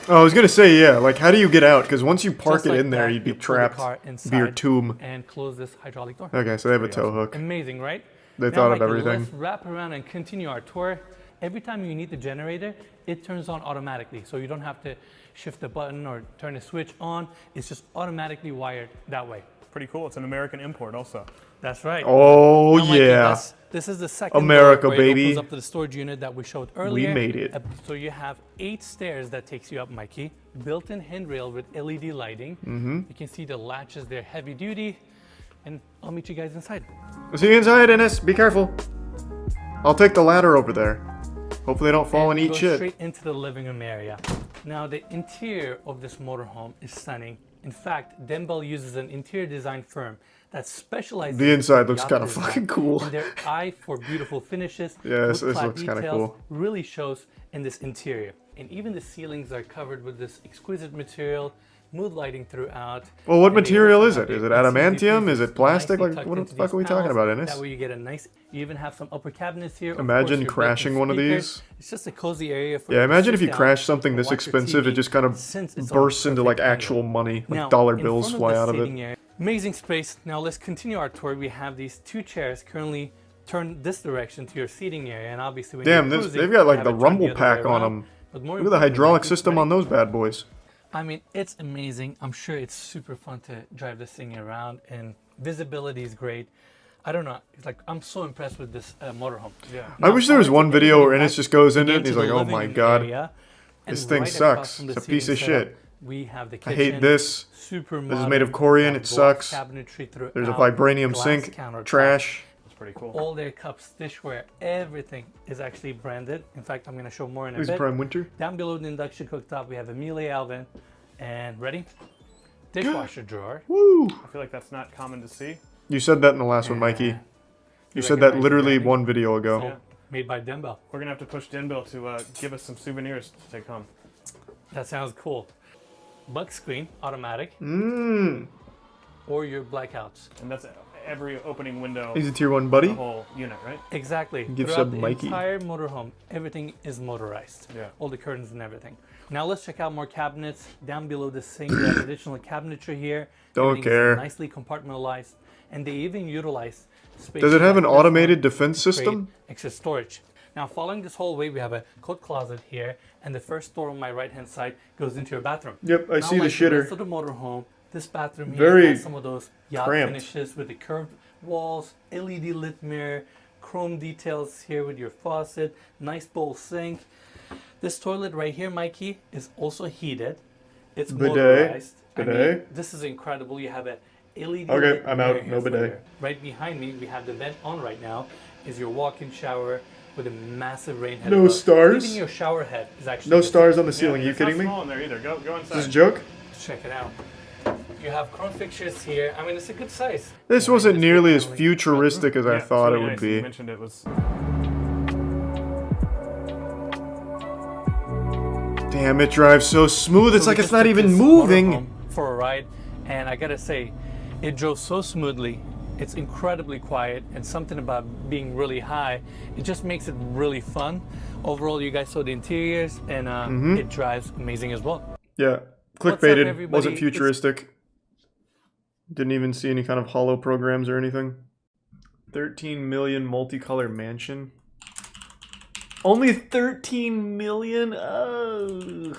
oh, I was gonna say, yeah, like how do you get out? Because once you park it like in there, that, you'd be you pull the trapped. car It'd be your inside tomb. and close this hydraulic door. Okay, so they have a tow hook. Amazing, right? They Now, thought of Mikey, everything. Let's wrap around and continue our tour. Every time you need the generator, it turns on automatically. So you don't have to shift the button or turn the switch on. It's just automatically wired that way. Pretty cool. It's an American import also. That's right. Oh, Now, Mikey, yeah. this is the second America, door where baby. It opens up to the storage unit that we showed earlier. We made it. So you have 8 stairs that takes you up, Mikey. Built-in handrail with LED lighting. You can see the latches, they're heavy duty. And I'll meet you guys inside. I'll see you inside, Ennis. Be careful. I'll take the ladder over there. Hopefully they don't fall and we eat go shit. straight into the living room area. Now the interior of this motorhome is stunning. In fact, Denbel uses an interior design firm that specializes. The inside looks yacht kind of design, fucking cool. and their eye for beautiful finishes. Yeah, this wood-clad looks kinda details cool. Really shows in this interior, and even the ceilings are covered with this exquisite material. Mood lighting throughout. Well, what And they material also is have it? Is the it adamantium? PCV Is it plastic? nicely Like, tucked what the into fuck these are we talking panels. about, Ennis? That way you get a nice. You even have some upper cabinets here. Of Imagine course, your crashing built-in one of speakers. these. It's just a cozy area for Yeah, you to imagine if sit you down crash something and this watch your expensive, TV it just kind of since it's on a bursts into like perfect actual angle. money, like Now, dollar in bills front fly the out of seating it. area, amazing space. Now let's continue our tour. We have these 2 chairs currently turned this direction to your seating area, and obviously when Damn, you're this, cruising, they've got you like have the it turned rumble other way pack on around. them. But more Look at the importantly, hydraulic Mikey, system ready? on those bad boys. I mean, it's amazing. I'm sure it's super fun to drive this thing around, and visibility is great. I don't know. It's like I'm so impressed with this motorhome. Yeah. I wish there was one video where Ennis just goes in it and he's like, oh my god. This thing sucks. It's a piece of shit. We have the I kitchen. hate this. Super This is made of corian, it sucks. There's a vibranium sink. Trash. That's pretty cool. All their cups, dishware, everything is actually branded. In fact, I'm going to show more in a Is it bit. Prime Winter? Down below the induction cooktop, we have a Miele oven. And ready? Dishwasher drawer. Woo! I feel like that's not common to see. You said that in the last one, Mikey. You said that recognize literally the branding? one video ago. Yeah. Made by Denbel. We're gonna have to push Denbill to give us some souvenirs to take home. That sounds cool. Bug screen, automatic, Mmm. or your blackouts. And that's every opening window, He's a tier 1 the buddy. whole unit, right? Exactly. Gift Throughout sub the Mikey. entire motorhome, everything is motorized. Yeah. All the curtains and everything. Now let's check out more cabinets. Down below the sink, we have additional cabinetry here. Don't Everything is care. nicely compartmentalized, and they even utilize space. Does it have an like this automated one defense to system? create extra storage. Now, following this hallway, we have a coat closet here, and the first door on my right-hand side goes into your bathroom. Yep, I Now, see the like the rest shitter. of the motorhome, this bathroom here Very has some of those yacht cramped. finishes with the curved walls, LED lit mirror, chrome details here with your faucet, nice bowl sink. This toilet right here, Mikey, is also heated. It's Bidet. motorized. I mean, Bidet. this is incredible. You have a LED Okay, lit I'm mirror out. here No for bidet. your- Right behind me, we have the vent on right now. Is your walk-in shower with a massive rain head. No above. stars? Even your shower head is actually No missing. stars on the ceiling. Are you it's not kidding me? small in there either. Go Is inside. this a joke? Check it out. You have chrome fixtures here. I mean, it's a good size. This Yeah, wasn't just nearly as paneling. futuristic as I Yeah, it's thought it really would nice. You be. mentioned it was. Damn, it drives so smooth. It's So we like it's just not took even this moving. motorhome for a ride, and I gotta say, it drove so smoothly. It's incredibly quiet, and something about being really high, it just makes it really fun. Overall, you guys saw the interiors, and it drives amazing as well. Yeah, What's up, clickbaited. everybody? Wasn't It's- futuristic. Didn't even see any kind of hollow programs or anything. 13 million multicolor mansion. Only 13 million? Ugh.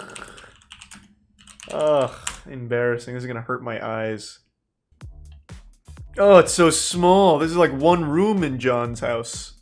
Ugh, embarrassing. This is gonna hurt my eyes. Oh, it's so small. This is like one room in John's house.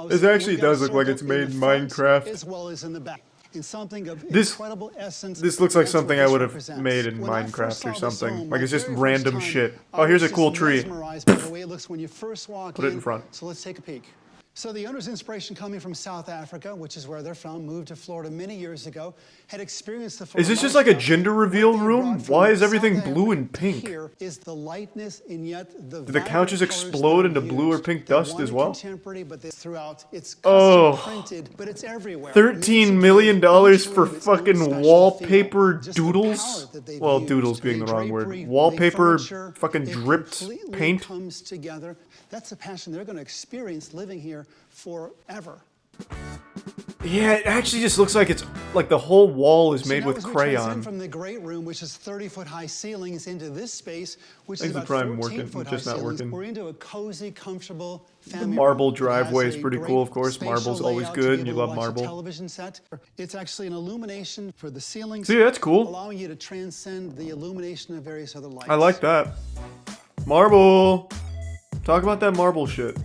This actually does look like it's made in Minecraft. As well as in the back. In something of This- incredible essence. This looks like that's what something I this would have represents. made in When I first Minecraft saw or this something. home, Like my it's just very first random time, shit. I Oh, here's a was cool just tree. mesmerized by the way it looks when you first walk Put it in front. So let's take a peek. So the owner's inspiration coming from South Africa, which is where they're from, moved to Florida many years ago, had experienced the Is this just like a lifestyle. gender reveal What they room? brought from Why is South everything Africa blue and pink? Here is the lightness and yet the Did the couches vibrant colors explode that into are blue or used. pink They dust wanted as well? Contemporary, but they throughout. It's Oh. custom printed, but it's everywhere. $13 million for fucking wallpaper doodles? Well, doodles being the wrong word. Wallpaper fucking dripped paint? Comes together. That's a passion they're going to experience living here forever. Yeah, it actually just looks like it's like the whole wall is made now with as we transition crayon. from the great room, which is 30-foot high ceilings, into this space, which is Things are about probably 14-foot high just not ceilings. working. We're into a cozy, comfortable The family marble room. It driveway has is a pretty great cool, of course. spatial Marble's always layout to good, be and you able to love watch a marble. television set. It's actually an illumination for the ceilings. See, that's cool. Allowing you to transcend the illumination of various other lights. I like that. Marble! Talk about that marble shit.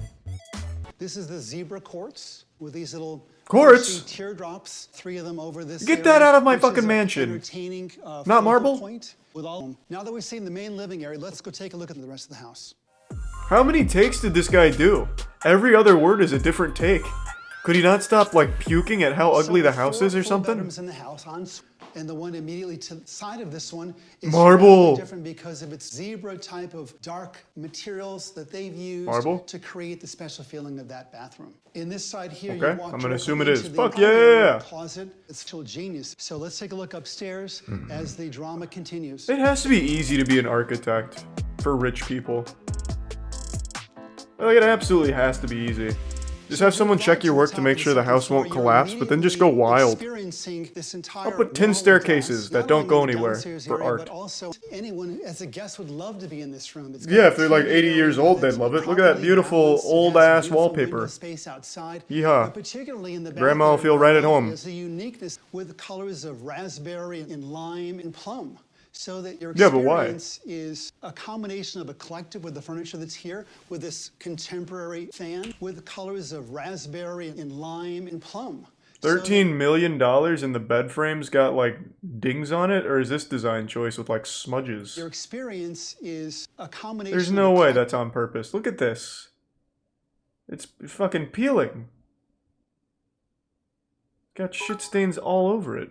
This is the zebra quartz with these little Quartz? teardrops, 3 of them over this. Get that area, out of my which is fucking a mansion. Entertaining, Not focal marble? point with all. Now that we've seen the main living area, let's go take a look at the rest of the house. How many takes did this guy do? Every other word is a different take. Could he not stop, like, puking at how ugly the house is or something? Bedrooms in the house, and the one immediately to the side of this one is Marble. different because of its zebra type of dark materials that they've used Marble? to create the special feeling of that bathroom. In this side here, Okay, you walk I'm gonna directly assume it into is. the Fuck entire yeah! closet. It's still genius. So let's take a look upstairs as the drama continues. It has to be easy to be an architect for rich people. Like, it absolutely has to be easy. Just have someone check your work to make sure the house won't collapse, but then just go wild. I'll put tin staircases that don't go anywhere for art. But also, anyone as a guest would love to be in this room. It's got Yeah, a if they're like TV 80 years old, they'd that's love it. Look at that properly beautiful balanced. It has old-ass beautiful wallpaper. window space outside. Yeehaw. But particularly in the Grandma will back feel there, right at home. There's a uniqueness with colors of raspberry and lime and plum. So that your Yeah, but why? experience is a combination of eclectic with the furniture that's here, with this contemporary fan, with colors of raspberry and lime and plum. $13 million and the bed frame's got like dings on it, or is this design choice with like smudges? Your experience is a combination. There's no way that's on purpose. Look at this. It's fucking peeling. Got shit stains all over it.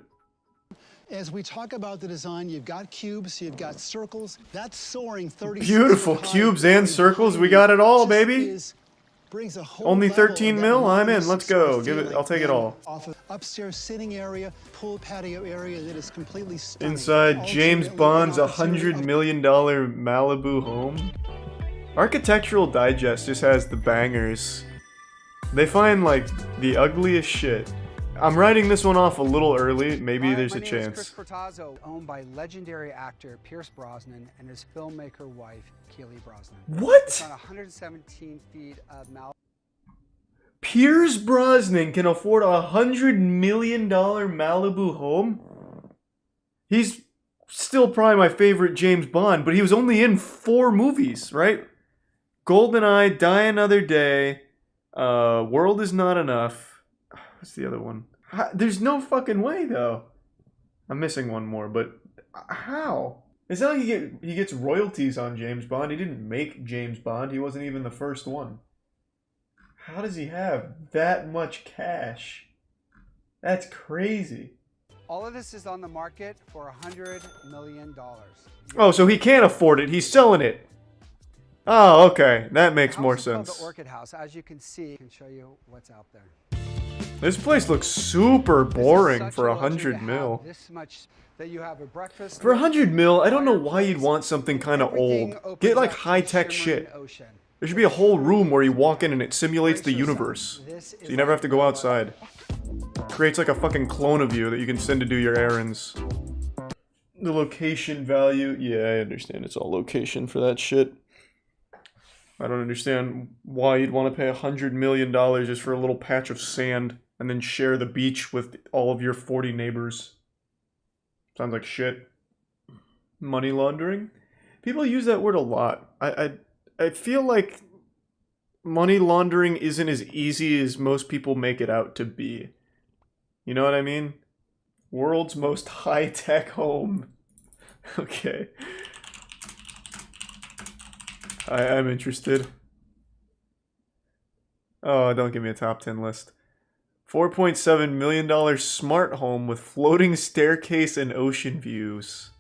As we talk about the design, you've got cubes, you've got circles. That's soaring 30. Beautiful cubes and circles. We got it all, baby. Brings a whole Only level of 13 that mil? I'm in. modernist Let's sort go. of Give it. feeling. I'll take it all. Off of upstairs sitting area, pool patio area that is completely stunning. Inside James Ultimately, Bond's an opportunity $100 million Malibu home. Architectural Digest just has the bangers. They find like the ugliest shit. I'm writing this one off a little early. Maybe Hi, there's my a name chance. is Chris Portazzo, owned by legendary actor Pierce Brosnan and his filmmaker wife, Keely Brosnan. What? It's on 117 feet of Malibu. Pierce Brosnan can afford a $100 million Malibu home? He's still probably my favorite James Bond, but he was only in 4 movies, right? GoldenEye, Die Another Day, World Is Not Enough. What's the other one? There's no fucking way, though. I'm missing one more, but how? It's not like he gets royalties on James Bond. He didn't make James Bond. He wasn't even the first one. How does he have that much cash? That's crazy. All of this is on the market for $100 million. Oh, so he can't afford it. He's selling it. Oh, okay. That makes The more house is called sense. The Orchid House. As you can see, I can show you what's out there. This place looks super This is boring such for a luxury to $100 mil. have this much that you have a breakfast. For $100 mil, I don't know why you'd want something kind of Everything old. opens Get like up to the high-tech shimmering shit. ocean. There should be a whole room where you walk in and it simulates the universe. So you never have to go outside. Creates like a fucking clone of you that you can send to do your errands. The location value. Yeah, I understand it's all location for that shit. I don't understand why you'd want to pay $100 million just for a little patch of sand and then share the beach with all of your 40 neighbors. Sounds like shit. Money laundering? People use that word a lot. I feel like money laundering isn't as easy as most people make it out to be. You know what I mean? World's most high-tech home. Okay. I'm interested. Oh, don't give me a top 10 list. $4.7 million smart home with floating staircase and ocean views.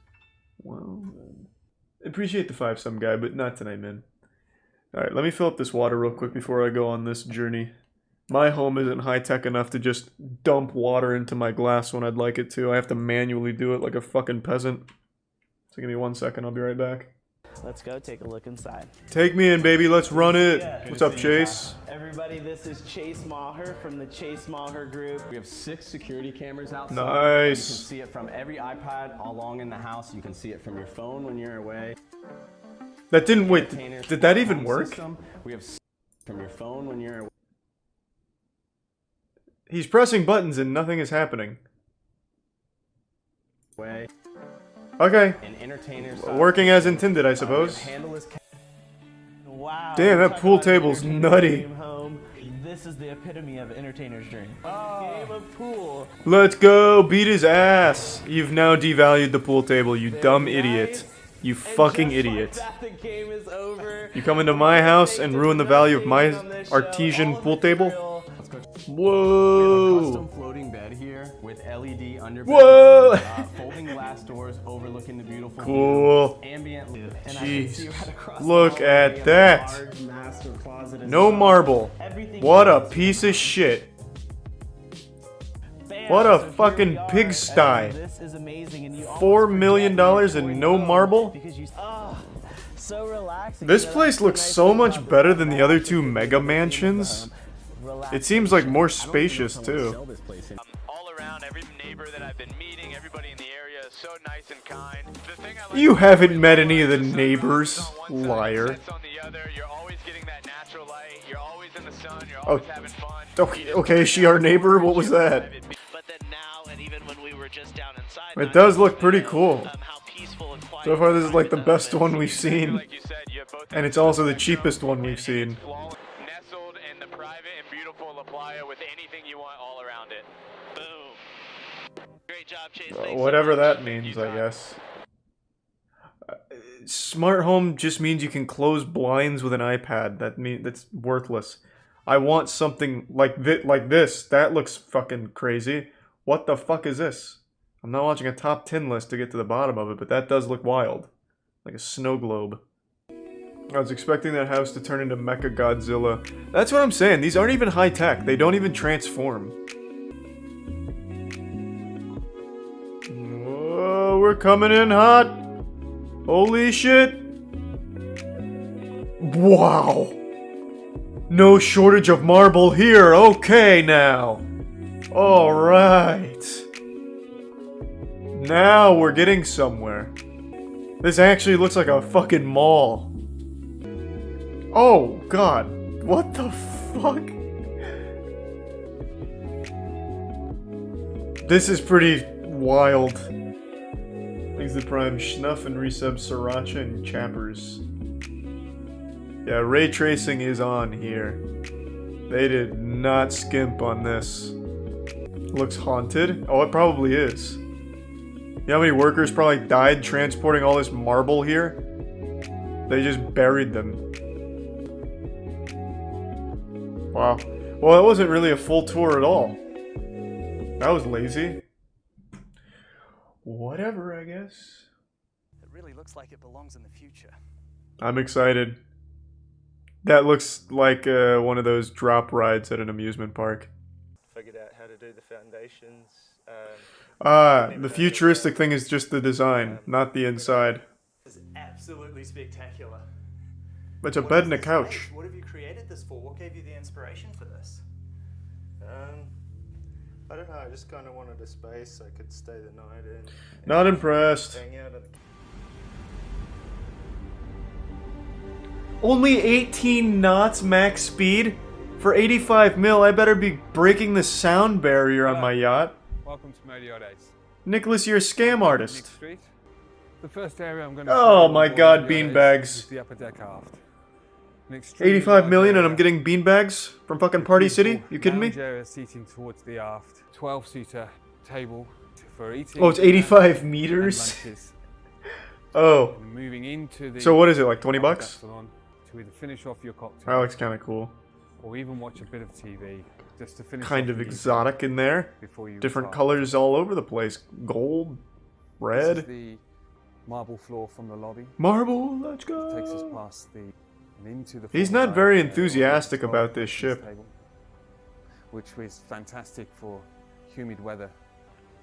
Well, appreciate the 5-some guy, but not tonight, man. Alright, let me fill up this water real quick before I go on this journey. My home isn't high-tech enough to just dump water into my glass when I'd like it to. I have to manually do it like a fucking peasant. So give me 1 second, I'll be right back. let's go take a look inside. Take me in, baby. Let's run it. Yeah. What's up, Chase? Everybody, this is Chase Maher from the Chase Maher Group. We have 6 security cameras outside. Nice. You can see it from every iPad all along in the house. You can see it from your phone when you're away. That didn't, wait, did that even work? System. We have from your phone when you're away. He's pressing buttons and nothing is happening. Okay. And entertainers. Working as intended, I suppose. Wow. Damn, that pool table's nutty. This is the epitome of entertainer's dream. Game of pool. Let's go, beat his ass. You've now devalued the pool table, you dumb idiot. You fucking idiot. The game is over. You come into my house and ruin the value of my artesian pool table? Whoa. Custom floating bed here with LED underbed. Whoa. Folding glass doors overlooking the beautiful Cool. ambient. Jeez. Look at that. No marble. What a piece of shit. What a fucking pigsty. This is amazing, and you $4 million and no marble? so relaxing. This place looks so much better than the other two mega mansions. It seems like more spacious too. All around, every neighbor that I've been meeting, everybody in the area is so nice and kind. The thing I like You haven't met any of the neighbors, liar. You're always getting that natural light. You're always in the sun. You're always having fun. Okay, is she our neighbor? What was that? But then now, and even when we were just down inside, It does look pretty cool. how peaceful and quiet. So far, this is like the best one we've seen. And it's also the cheapest one we've seen. Nestled in the private and beautiful La Playa with anything you want all around it. Boom. Great job, Chase. Whatever that means, I guess. Smart home just means you can close blinds with an iPad. That's worthless. I want something like this. That looks fucking crazy. What the fuck is this? I'm not watching a top 10 list to get to the bottom of it, but that does look wild. Like a snow globe. I was expecting that house to turn into Mecha Godzilla. That's what I'm saying. These aren't even high tech. They don't even transform. Whoa, we're coming in hot. Holy shit. Wow. No shortage of marble here. Okay now. Alright. Now we're getting somewhere. This actually looks like a fucking mall. Oh god. What the fuck? This is pretty wild. Thanks to Prime Schnuff and resub Sriracha and Chappers. Yeah, ray tracing is on here. They did not skimp on this. Looks haunted. Oh, it probably is. You know how many workers probably died transporting all this marble here? They just buried them. Wow. Well, that wasn't really a full tour at all. That was lazy. Whatever, I guess. It really looks like it belongs in the future. I'm excited. That looks like one of those drop rides at an amusement park. Figured out how to do the foundations. The futuristic thing is just the design, not the inside. This is absolutely spectacular. It's a bed and a couch. What have you created this for? What gave you the inspiration for this? I don't know, I just kind of wanted a space I could stay the night in. Not impressed. Hang out at Only 18 knots max speed? For 85 mil, I better be breaking the sound barrier on my yacht. Welcome to Modio Days. Nicholas, you're a scam artist. Street. The first area I'm going to Oh my god, beanbags. the upper deck aft. 85 million and I'm getting beanbags from fucking Party City? You kidding me? Area seating towards the aft. 12-seater table for eating. Oh, it's 85 meters? Oh. Moving into the so what is it, like 20 bucks? Salon to either finish off your cocktail. That looks kind of cool. Or even watch a bit of TV just to finish. Kind off of the exotic in there. Before you Different retire. colors all over the place. Gold, red. This is the marble floor from the lobby. Marble, let's go. Takes us past the and into the. He's not very enthusiastic about this ship. Table, which was fantastic for humid weather.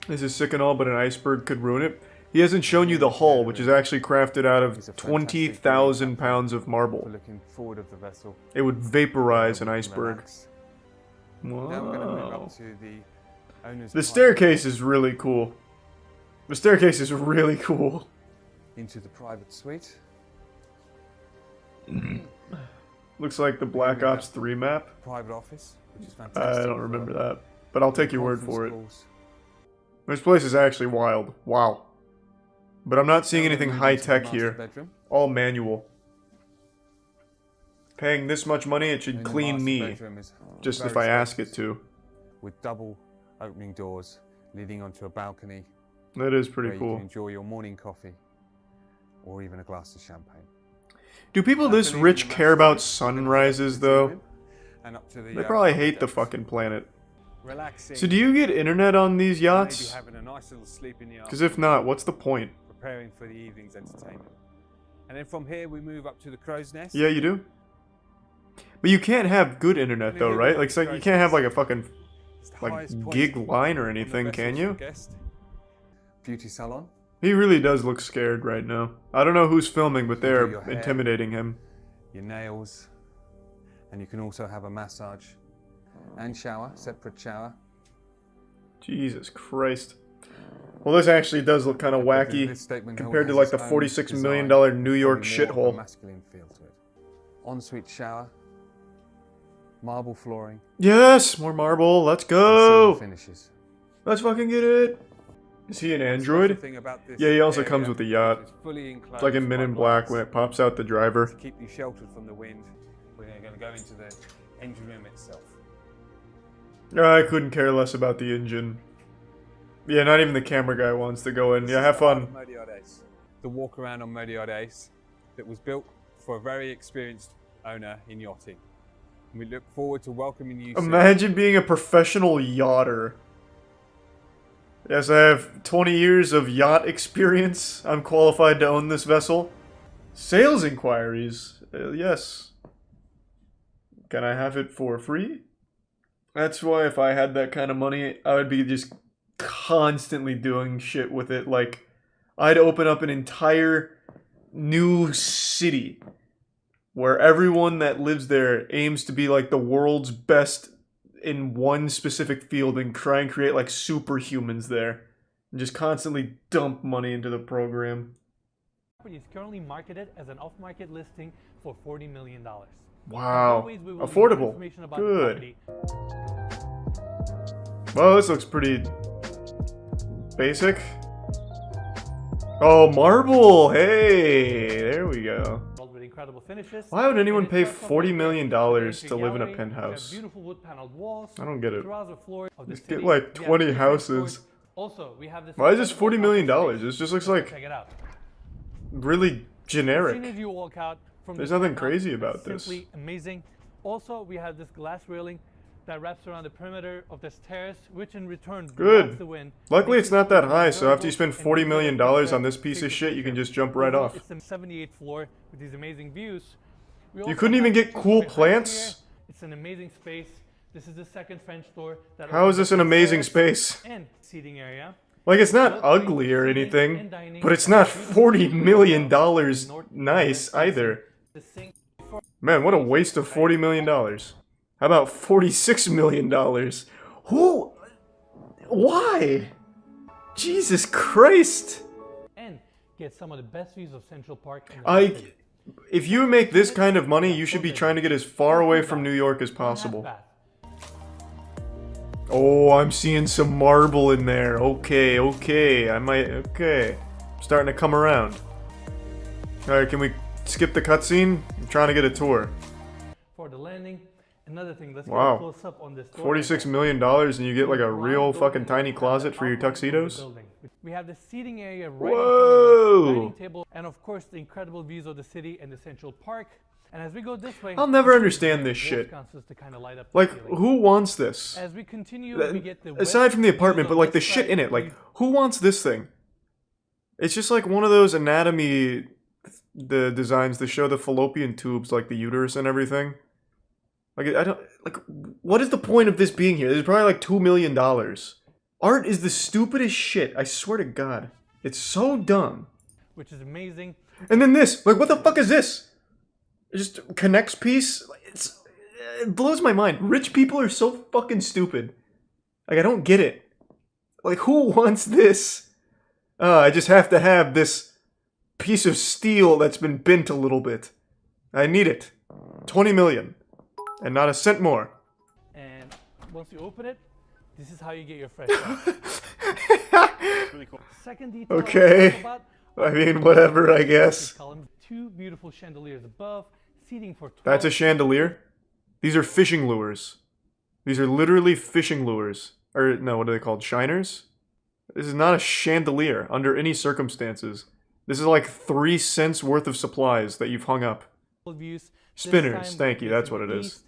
This is sick and all, but an iceberg could ruin it. He hasn't shown you the hull, which is actually crafted out of 20,000 pounds of marble. Looking forward of the vessel. It would vaporize an iceberg. Wow. Now we're going to move up to the owner's The staircase is really cool. The staircase is really cool. Into the private suite. Looks like the Black Ops 3 map. Private office, which is fantastic. I don't remember that, but I'll take your word for it. This place is actually wild. Wow. But I'm not seeing anything high-tech here. All manual. Paying this much money, it should clean me. Just if I ask it to. With double opening doors leading onto a balcony. That is pretty where cool. You can enjoy your morning coffee. Or even a glass of champagne. Do people this rich care about sunrises, though? And up to the, they probably hate the fucking planet. Relaxing. So do you get internet on these yachts? Having a nice little sleep in the Because if not, what's the point? Preparing for the evening's entertainment. And then from here we move up to the crow's nest. Yeah, you do. But you can't have good internet though, right? Like, so you can't have like a fucking gig line or anything, can you? Beauty salon. He really does look scared right now. I don't know who's filming, but they're intimidating him. Your nails. And you can also have a massage and shower, separate shower. Jesus Christ. Well, this actually does look kind of wacky compared to like the $46 million New York shithole. Ensuite shower, marble flooring. Yes, more marble. Let's go. Finishes. Let's fucking get it. Is he an android? Yeah, he also comes with the yacht. It's like in Men in Black when it pops out the driver. To keep you sheltered from the wind, we're going to go into the engine room itself. I couldn't care less about the engine. Yeah, not even the camera guy wants to go in. Yeah, have fun. The walk around on Modiod Ace that was built for a very experienced owner in yachting. And we look forward to welcoming you. Imagine being a professional yachter. Yes, I have 20 years of yacht experience. I'm qualified to own this vessel. Sales inquiries. Yes. Can I have it for free? That's why if I had that kind of money, I would be just constantly doing shit with it. Like, I'd open up an entire new city where everyone that lives there aims to be like the world's best in one specific field and try and create like superhumans there. And just constantly dump money into the program. It's currently marketed as an off-market listing for $40 million. Wow. Affordable. Good. Well, this looks pretty basic. Oh, marble! Hey! There we go. Why would anyone pay $40 million to live in a penthouse? I don't get it. Just get like 20 houses. Why is this $40 million? This just looks like really generic. There's nothing crazy about this. Simply amazing. Also, we have this glass railing that wraps around the perimeter of this terrace, which in return blocks the wind. Luckily, it's not that high, so after you spend $40 million on this piece of shit, you can just jump right off. It's the 78th floor with these amazing views. You couldn't even get cool plants? It's an amazing space. This is the second French door. How is this an amazing space? And seating area. Like, it's not ugly or anything, but it's not $40 million nice either. Man, what a waste of $40 million. How about $46 million? Who? Why? Jesus Christ! And get some of the best views of Central Park. If you make this kind of money, you should be trying to get as far away from New York as possible. Oh, I'm seeing some marble in there. Okay, okay. Okay. I'm starting to come around. Alright, can we skip the cutscene? I'm trying to get a tour. For the landing. Another thing, let's wow. get a close up on this door. $46 million and you get like a real fucking tiny closet for your tuxedos? We have the seating area right Whoa! in front of the dining table, and of course the incredible views of the city and the Central Park. And as we go this way, I'll never understand this shit. Like, who wants this? As we continue, we get the aside from the apartment, but like the shit in it, like, who wants this thing? It's just like one of those anatomy designs that show the fallopian tubes, like the uterus and everything. Like, I don't, like, what is the point of this being here? There's probably like $2 million. Art is the stupidest shit, I swear to God. It's so dumb. which is amazing. And then this, like, what the fuck is this? It just connects piece. It blows my mind. Rich people are so fucking stupid. Like, I don't get it. Like, who wants this? I just have to have this piece of steel that's been bent a little bit. I need it. 20 million. And not a cent more. And once you open it, this is how you get your fresh air. Really cool. Second detail Okay. I mean, whatever, I guess. Two beautiful chandeliers above, seating for 12. That's a chandelier? These are fishing lures. These are literally fishing lures. Or, no, what are they called? Shiners? This is not a chandelier, under any circumstances. This is like 3 cents worth of supplies that you've hung up. Views. Spinners, thank you, that's what it is.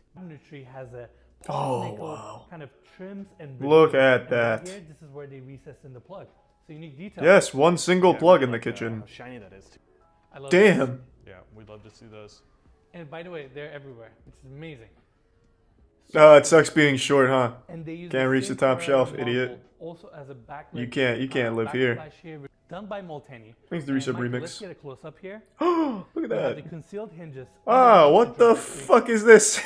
Tree has a wow. kind of trims and Look at and that. Right here, this is where they recess in the plug. So unique detail. Yes, one single plug in the kitchen. How shiny that is. I love Damn. this. Yeah, we'd love to see those. And by the way, they're everywhere, which is amazing. It sucks being short, huh? And they use Can't reach the top shelf, idiot. Also as a You can't live here. Done by Molteni. Thanks to the Resub Mike, remix. Let's get a close up here. Oh, look at We have that. the concealed hinges. Ah, what the fuck is this?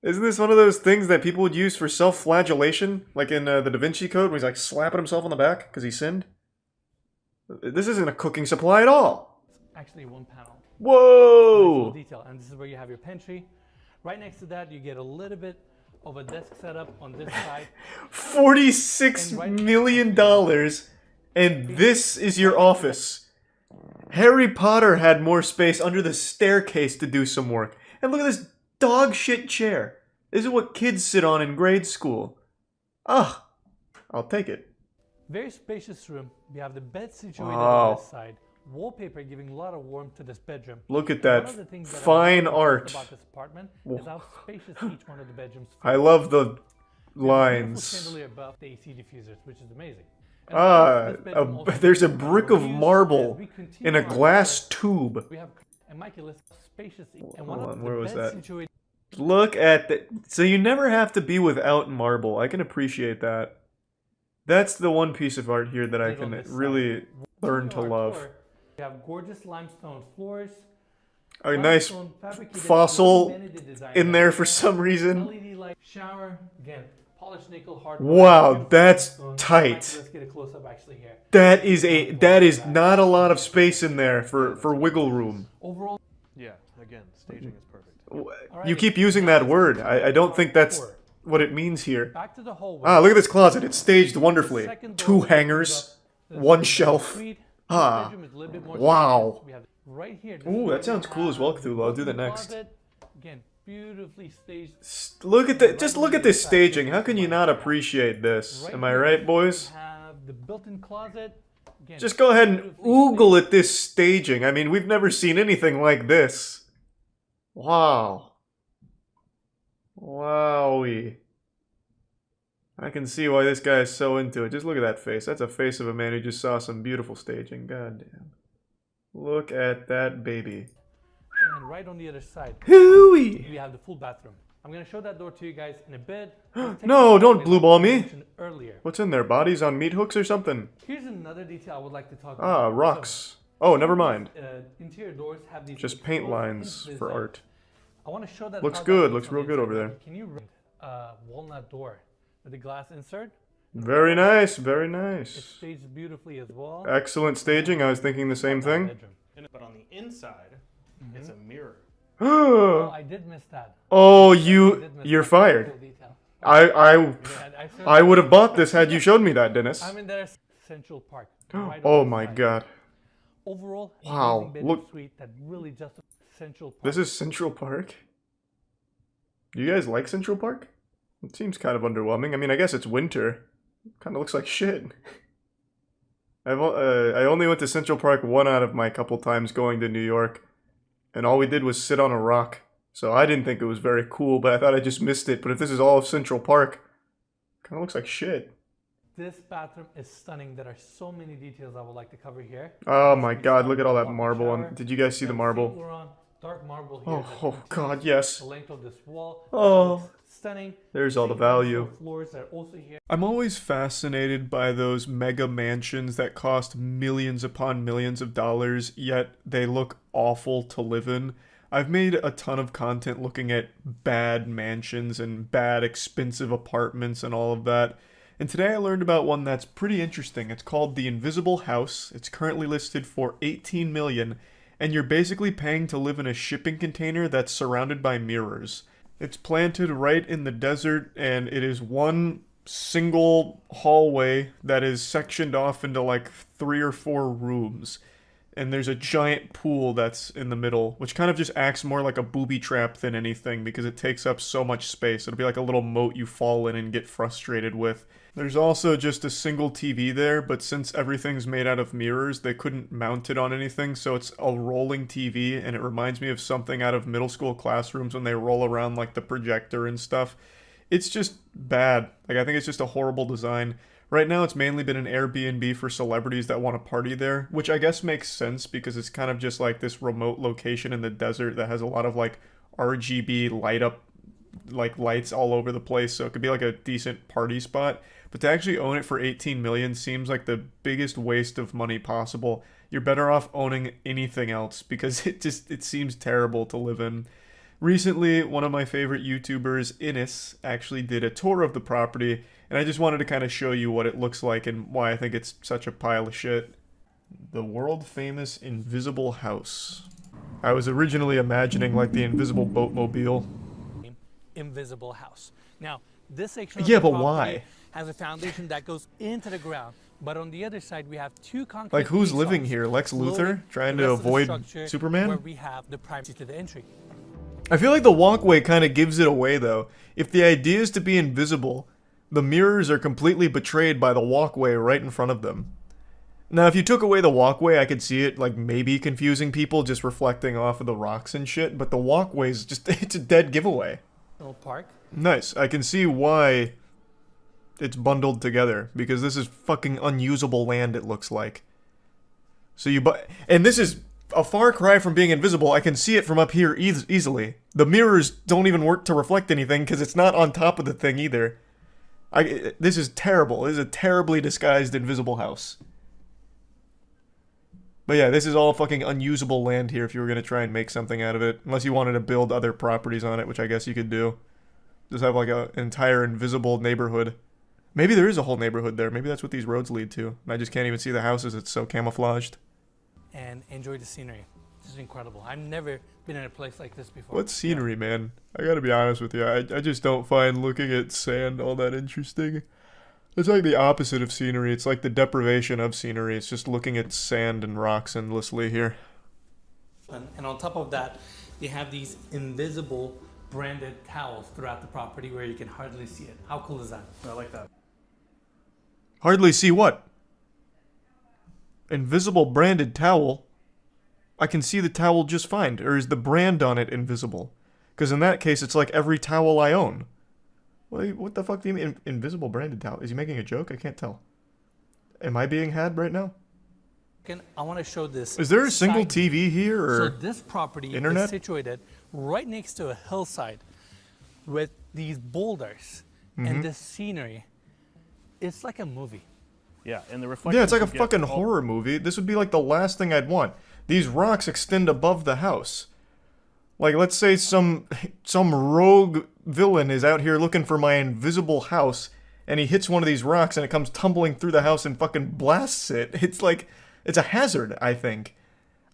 Isn't this one of those things that people would use for self-flagellation? Like in the Da Vinci Code, where he's like slapping himself on the back because he sinned? This isn't a cooking supply at all. Actually, one panel. Whoa! Nice detail. And this is where you have your pantry. Right next to that, you get a little bit of a desk setup on this side. $46 million, and this is your office. Harry Potter had more space under the staircase to do some work. And look at this dog shit chair. This is what kids sit on in grade school. Ugh. I'll take it. Very spacious room. We have the bed situated on this side. Wallpaper giving a lot of warmth to this bedroom. Look at One that of the things that fine I love art. about this apartment is how spacious each one of the bedrooms. I love the lines. Beautiful chandelier above the AC diffusers, which is amazing. There's a brick of marble in a glass tube. We have immaculate spacious. And Hold one on, of where the was beds that? situated. Look at that. So you never have to be without marble. I can appreciate that. That's the one piece of art here that I can really learn to love. We have gorgeous limestone floors. A nice fossil in there for some reason. LED light, shower, again, polished nickel hard. Wow, that's tight. Let's get a close up actually here. That is not a lot of space in there for wiggle room. Overall, yeah, again, staging is perfect. You keep using that word. I don't think that's what it means here. Back to the hallway. Ah, look at this closet. It's staged wonderfully. 2 hangers, 1 shelf. Ah, wow. Right here. Ooh, that sounds cool as well, Cthulhu. I'll do that next. Again, beautifully staged. Look at that. Just look at this staging. How can you not appreciate this? Am I right, boys? Have the built-in closet. Again, Just go ahead and oogle at this staging. I mean, we've never seen anything like this. Wow. Wowie. I can see why this guy is so into it. Just look at that face. That's a face of a man who just saw some beautiful staging. God damn. Look at that baby. And right on the other side, Hooey! we have the full bathroom. I'm going to show that door to you guys in a bit. No, don't blue ball me. Earlier. What's in there? Bodies on meat hooks or something? Here's another detail I would like to talk about. Ah, rocks. Oh, never mind. Interior doors have these Just paint lines for art. I want to show that. Looks good. Looks real good over there. Can you read walnut door with the glass insert? Very nice. Very It's nice. staged beautifully as well. Excellent staging. I was thinking the same thing. But on the inside, it's a mirror. Oh, I did miss that. Oh, you're fired. I would have bought this had you showed me that, Dennis. I'm in there, Central Park. Right Oh my god. Overall, Wow, look. Suite that really just Central Park. This is Central Park? Do you guys like Central Park? It seems kind of underwhelming. I mean, I guess it's winter. Kind of looks like shit. I only went to Central Park 1 out of my couple times going to New York. And all we did was sit on a rock. So I didn't think it was very cool, but I thought I just missed it. But if this is all of Central Park, kind of looks like shit. This bathroom is stunning. There are so many details I would like to cover here. Oh my god, look at all that marble. Did you guys see the marble? Dark marble here. Oh god, yes. The length of this wall. Oh. stunning. There's all the value. Floors that are also here. I'm always fascinated by those mega mansions that cost millions upon millions of dollars, yet they look awful to live in. I've made a ton of content looking at bad mansions and bad expensive apartments and all of that. And today I learned about one that's pretty interesting. It's called the Invisible House. It's currently listed for $18 million, and you're basically paying to live in a shipping container that's surrounded by mirrors. It's planted right in the desert, and it is one single hallway that is sectioned off into like 3 or 4 rooms. And there's a giant pool that's in the middle, which kind of just acts more like a booby trap than anything because it takes up so much space. It'll be like a little moat you fall in and get frustrated with. There's also just a single TV there, but since everything's made out of mirrors, they couldn't mount it on anything, so it's a rolling TV, and it reminds me of something out of middle school classrooms when they roll around like the projector and stuff. It's just bad. Like, I think it's just a horrible design. Right now, it's mainly been an Airbnb for celebrities that want to party there, which I guess makes sense because it's kind of just like this remote location in the desert that has a lot of like RGB light up, like lights all over the place, so it could be like a decent party spot. But to actually own it for $18 million seems like the biggest waste of money possible. You're better off owning anything else because it seems terrible to live in. Recently, one of my favorite YouTubers, Innis, actually did a tour of the property, and I just wanted to kind of show you what it looks like and why I think it's such a pile of shit. The world-famous Invisible House. I was originally imagining like the Invisible Boatmobile. Invisible House. Now, this section of yeah, the but property why? Has a foundation that goes into the ground. But on the other side, we have 2 concrete Like, who's living caissons here? Lex Luthor? floating Trying the to rest of the avoid structure Superman? Where we have the privacy to the entry. I feel like the walkway kind of gives it away, though. If the idea is to be invisible, the mirrors are completely betrayed by the walkway right in front of them. Now, if you took away the walkway, I could see it, like, maybe confusing people just reflecting off of the rocks and shit, but the walkway's just, it's a dead giveaway. Little park. Nice. I can see why it's bundled together, because this is fucking unusable land, it looks like. So and this is a far cry from being invisible. I can see it from up here easily. The mirrors don't even work to reflect anything because it's not on top of the thing either. This is terrible. This is a terribly disguised invisible house. But yeah, this is all fucking unusable land here if you were going to try and make something out of it. Unless you wanted to build other properties on it, which I guess you could do. Just have like an entire invisible neighborhood. Maybe there is a whole neighborhood there. Maybe that's what these roads lead to. And I just can't even see the houses. It's so camouflaged. And enjoy the scenery. This is incredible. I've never been in a place like this before. What scenery, man? I gotta be honest with you. I just don't find looking at sand all that interesting. It's like the opposite of scenery. It's like the deprivation of scenery. It's just looking at sand and rocks endlessly here. And on top of that, they have these invisible branded towels throughout the property where you can hardly see it. How cool is that? I like that. Hardly see what? Invisible branded towel? I can see the towel just fine. Or is the brand on it invisible? Because in that case, it's like every towel I own. What the fuck do you mean invisible branded towel? Is he making a joke? I can't tell. Am I being had right now? I want to show this. Is there a single TV here or So this property internet? is situated right next to a hillside with these boulders and this scenery. It's like a movie. Yeah, and the reflection. Yeah, it's like a fucking horror movie. This would be like the last thing I'd want. These rocks extend above the house. Like, let's say some rogue villain is out here looking for my invisible house, and he hits one of these rocks, and it comes tumbling through the house and fucking blasts it. It's like, it's a hazard, I think.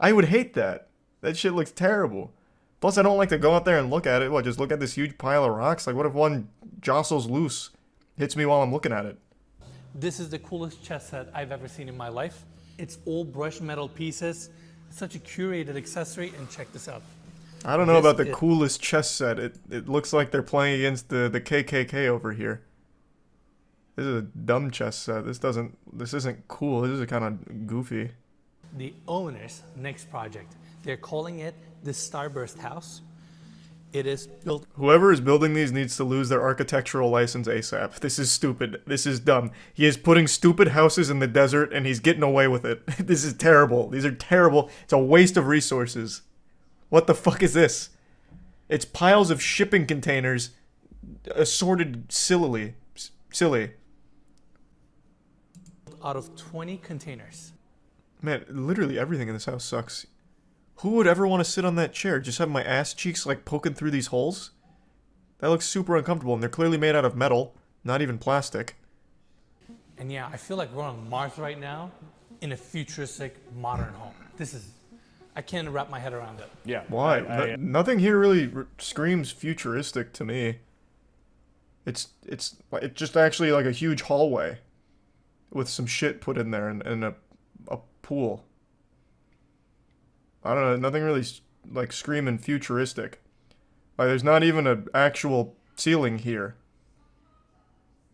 I would hate that. That shit looks terrible. Plus, I don't like to go out there and look at it. What, just look at this huge pile of rocks? Like, what if one jostles loose, hits me while I'm looking at it? This is the coolest chess set I've ever seen in my life. It's all brushed metal pieces. It's such a curated accessory, and check this out. I don't know about the coolest chess set. It looks like they're playing against the KKK over here. This is a dumb chess set. This isn't cool. This is kind of goofy. The owner's next project. They're calling it the Starburst House. It is built. Whoever is building these needs to lose their architectural license ASAP. This is stupid. This is dumb. He is putting stupid houses in the desert and he's getting away with it. This is terrible. These are terrible. It's a waste of resources. What the fuck is this? It's piles of shipping containers assorted silly. Out of 20 containers. Man, literally everything in this house sucks. Who would ever want to sit on that chair? Just have my ass cheeks like poking through these holes? That looks super uncomfortable, and they're clearly made out of metal, not even plastic. And yeah, I feel like we're on Mars right now in a futuristic modern home. I can't wrap my head around it. Yeah. Why? Nothing here really screams futuristic to me. It's just actually like a huge hallway with some shit put in there and a pool. I don't know, nothing really like screaming futuristic. Like there's not even an actual ceiling here.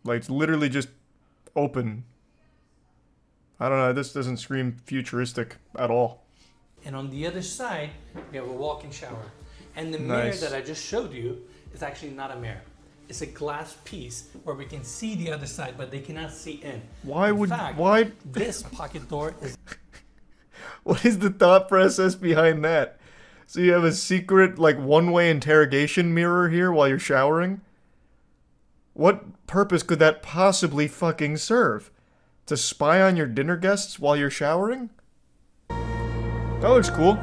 Like it's literally just open. I don't know, this doesn't scream futuristic at all. And on the other side, we have a walk-in shower. And the mirror that I just showed you is actually not a mirror. It's a glass piece where we can see the other side, but they cannot see in. Why? This pocket door is... What is the thought process behind that? So you have a secret, like, one-way interrogation mirror here while you're showering? What purpose could that possibly fucking serve? To spy on your dinner guests while you're showering? That looks cool.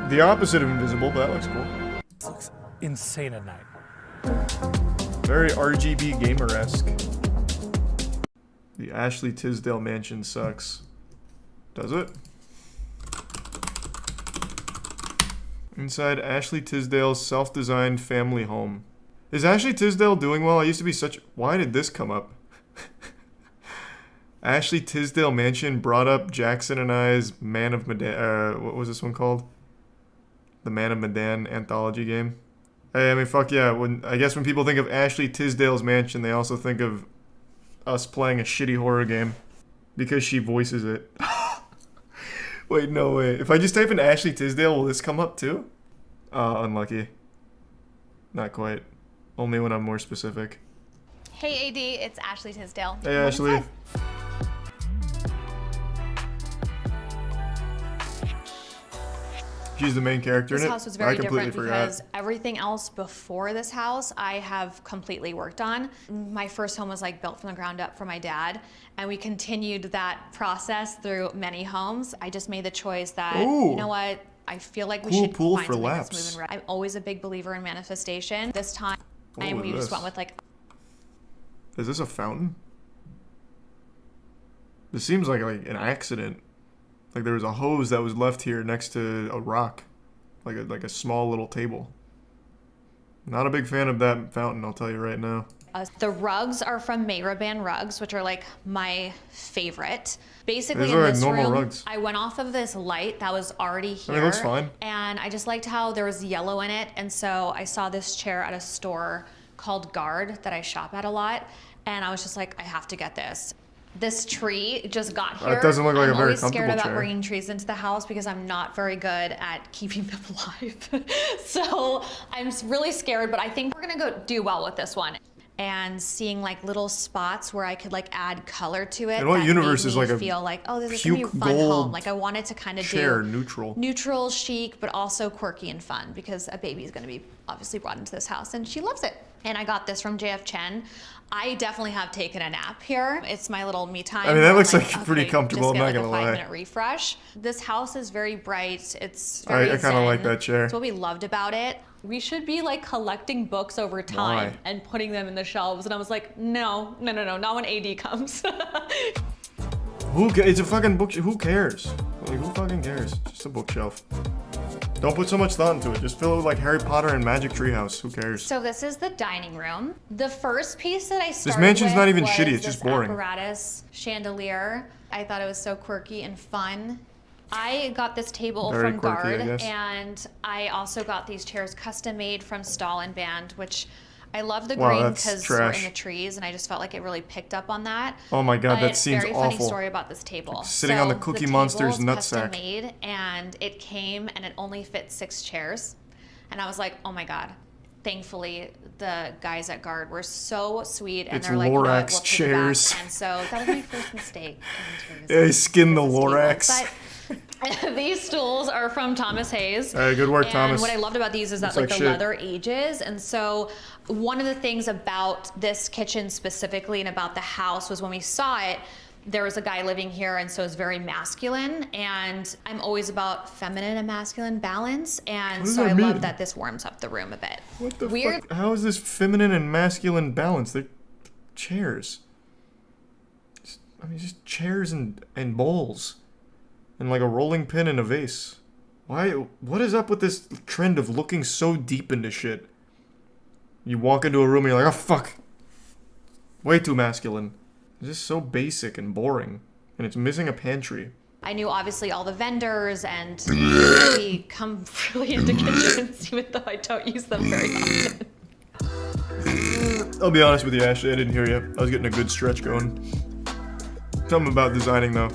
The opposite of invisible, but that looks cool. This looks insane at night. Very RGB gamer-esque. The Ashley Tisdale mansion sucks. Does it? Inside Ashley Tisdale's self-designed family home. Is Ashley Tisdale doing well? I used to be such... Why did this come up? Ashley Tisdale Mansion brought up Jackson and I's Man of Medan... what was this one called? The Man of Medan anthology game. Hey, I mean, fuck yeah. I guess when people think of Ashley Tisdale's Mansion, they also think of us playing a shitty horror game. Because she voices it. Wait, no way. If I just type in Ashley Tisdale, will this come up too? Unlucky. Not quite. Only when I'm more specific. Hey AD, it's Ashley Tisdale. Hey Ashley. She's the main character in it. This house was very different because everything else before this house I have completely worked on. My first home was like built from the ground up for my dad, and we continued that process through many homes. I just made the choice that, you know what, I feel like we should find something that's moving right. I'm always a big believer in manifestation. This time we just went with like... Is this a fountain? This seems like an accident. Like there was a hose that was left here next to a rock. Like a small little table. Not a big fan of that fountain, I'll tell you right now. The rugs are from Mayraban rugs, which are like my favorite. Basically These in are like this normal room, rugs. I went off of this light that was already here. I mean, it looks fine. And I just liked how there was yellow in it. And so I saw this chair at a store called Guard that I shop at a lot. And I was just like, I have to get this. This tree just got here. It doesn't look like a very I'm always scared about chair. bringing trees into the house because I'm not very good at keeping them alive. So I'm really scared, but I think we're gonna go do well with this one. And seeing like little spots where I could like add color to it. And what universe is like a feel like, oh, this is gonna be a fun home. Like I wanted to kind of do neutral, chic, but also quirky and fun because a baby is gonna be obviously brought into this house and she loves it. And I got this from JF Chen. I definitely have taken a nap here. It's my little me time. I mean, that looks like pretty comfortable, I'm not gonna lie. 5-minute refresh. This house is very bright. It's I very kind of like that chair. That's what we loved about it. We should be like collecting books over time Why? and putting them in the shelves. And I was like, no, not when AD comes. It's a fucking book. Who cares? Like, who fucking cares? Just a bookshelf. Don't put so much thought into it. Just fill it with like Harry Potter and Magic Treehouse. Who cares? So this is the dining room. The first piece that I started This mansion's with not even was shitty, it's just boring. Apparatus chandelier. I thought it was so quirky and fun. I got this table Very from quirky, I Guard, guess. and I also got these chairs custom made from Stahl and Band, which I love the Wow, green that's because we're trash. in the trees, and I just felt like it really picked up on that. Oh my god, But that seems very awful. funny story about this table. Like sitting on the Cookie Monster's table's nutsack. custom made, and it came and it only fit 6 chairs, and I was like, oh my god. Thankfully, the guys at Guard were so sweet, and It's they're like, you know what, Lorax we'll take it back. chairs. And so that was my first mistake. Yeah, he skinned the Lorax. But These stools are from Thomas Hayes. Hey, good work, and Thomas. What I loved about these is that Looks like the shit. leather ages, and so one of the things about this kitchen specifically and about the house was when we saw it, there was a guy living here, and so it's very masculine, and I'm always about feminine and masculine balance, and so I love that this warms up the room a bit. What the Weird. fuck? How is this feminine and masculine balance? They're chairs. I mean, just chairs and bowls. And like a rolling pin in a vase. Why? What is up with this trend of looking so deep into shit? You walk into a room and you're like, oh fuck. Way too masculine. It's just so basic and boring. And it's missing a pantry. I knew obviously all the vendors, and we come really into kitchens, even though I don't use them very often. I'll be honest with you, Ashley, I didn't hear you. I was getting a good stretch going. Something about designing though.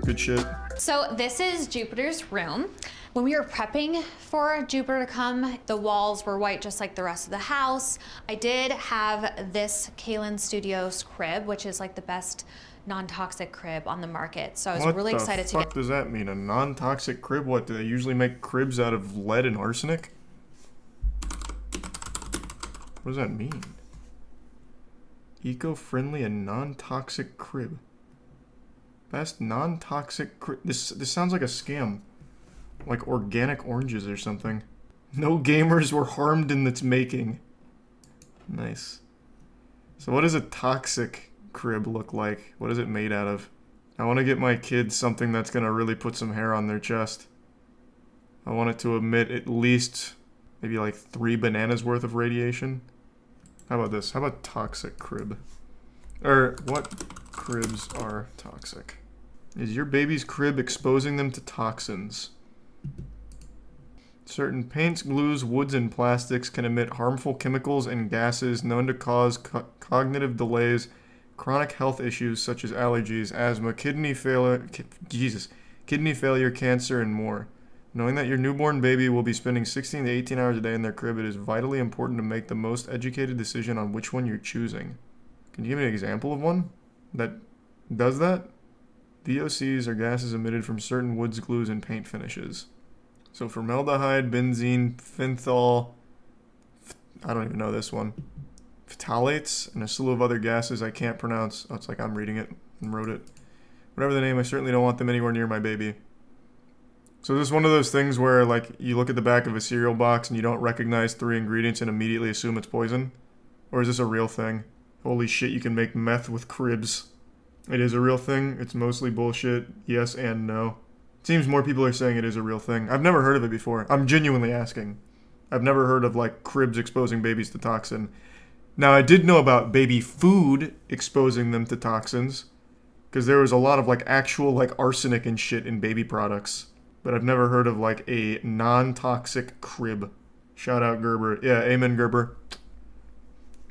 Good shit. So this is Jupiter's room. When we were prepping for Jupiter to come, the walls were white just like the rest of the house. I did have this Kaylin Studios crib, which is like the best non-toxic crib on the market. So I was really excited to get. What the fuck does that mean? A non-toxic crib? What, do they usually make cribs out of lead and arsenic? What does that mean? Eco-friendly and non-toxic crib. Best non-toxic crib. This sounds like a scam. Like organic oranges or something. No gamers were harmed in its making. Nice. So what does a toxic crib look like? What is it made out of? I want to get my kids something that's going to really put some hair on their chest. I want it to emit at least maybe like 3 bananas worth of radiation. How about this? How about toxic crib? Or what cribs are toxic? Is your baby's crib exposing them to toxins? Certain paints, glues, woods, and plastics can emit harmful chemicals and gases known to cause cognitive delays, chronic health issues such as allergies, asthma, kidney failure, cancer, and more. Knowing that your newborn baby will be spending 16 to 18 hours a day in their crib, it is vitally important to make the most educated decision on which one you're choosing. Can you give me an example of one that does that? VOCs are gases emitted from certain woods, glues, and paint finishes. So formaldehyde, benzene, phenthol, I don't even know this one, phthalates, and a slew of other gases I can't pronounce. Oh, it's like I'm reading it and wrote it. Whatever the name, I certainly don't want them anywhere near my baby. So this is one of those things where like you look at the back of a cereal box and you don't recognize 3 ingredients and immediately assume it's poison? Or is this a real thing? Holy shit, you can make meth with cribs. It is a real thing. It's mostly bullshit. Yes and no. It seems more people are saying it is a real thing. I've never heard of it before. I'm genuinely asking. I've never heard of like cribs exposing babies to toxin. Now I did know about baby food exposing them to toxins, because there was a lot of like actual like arsenic and shit in baby products. But I've never heard of like a non-toxic crib. Shout out Gerber. Yeah, amen Gerber.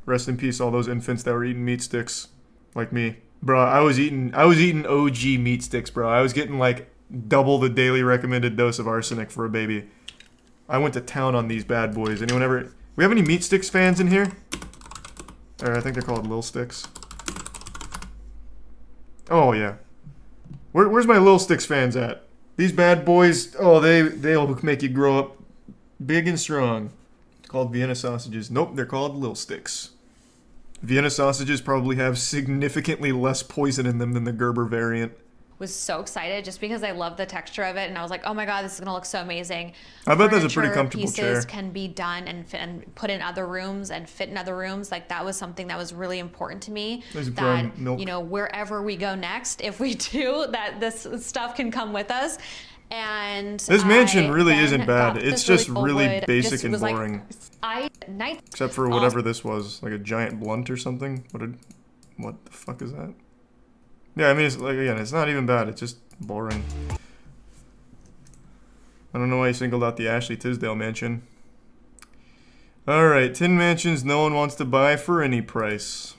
Rest in peace all those infants that were eating meat sticks like me. Bro, I was eating OG meat sticks, bro. I was getting like double the daily recommended dose of arsenic for a baby. I went to town on these bad boys. Anyone ever... We have any meat sticks fans in here? Or I think they're called Lil Sticks. Oh, yeah. Where's my Lil Sticks fans at? These bad boys, oh, they'll make you grow up big and strong. It's called Vienna sausages. Nope, they're called Lil Sticks. Vienna sausages probably have significantly less poison in them than the Gerber variant. Was so excited just because I love the texture of it, and I was like, oh my god, this is gonna look so amazing. I bet that's a pretty comfortable pieces chair. Can be done and put in other rooms and fit in other rooms. Like that was something that was really important to me. That milk. You know, wherever we go next, if we do, that this stuff can come with us. And this mansion really isn't bad. got It's this just really really wood, basic just and was boring. Except for whatever this was, like a giant blunt or something. What the fuck is that? Yeah, I mean, it's like, again, it's not even bad. It's just boring. I don't know why you singled out the Ashley Tisdale mansion. Alright, 10 mansions no one wants to buy for any price.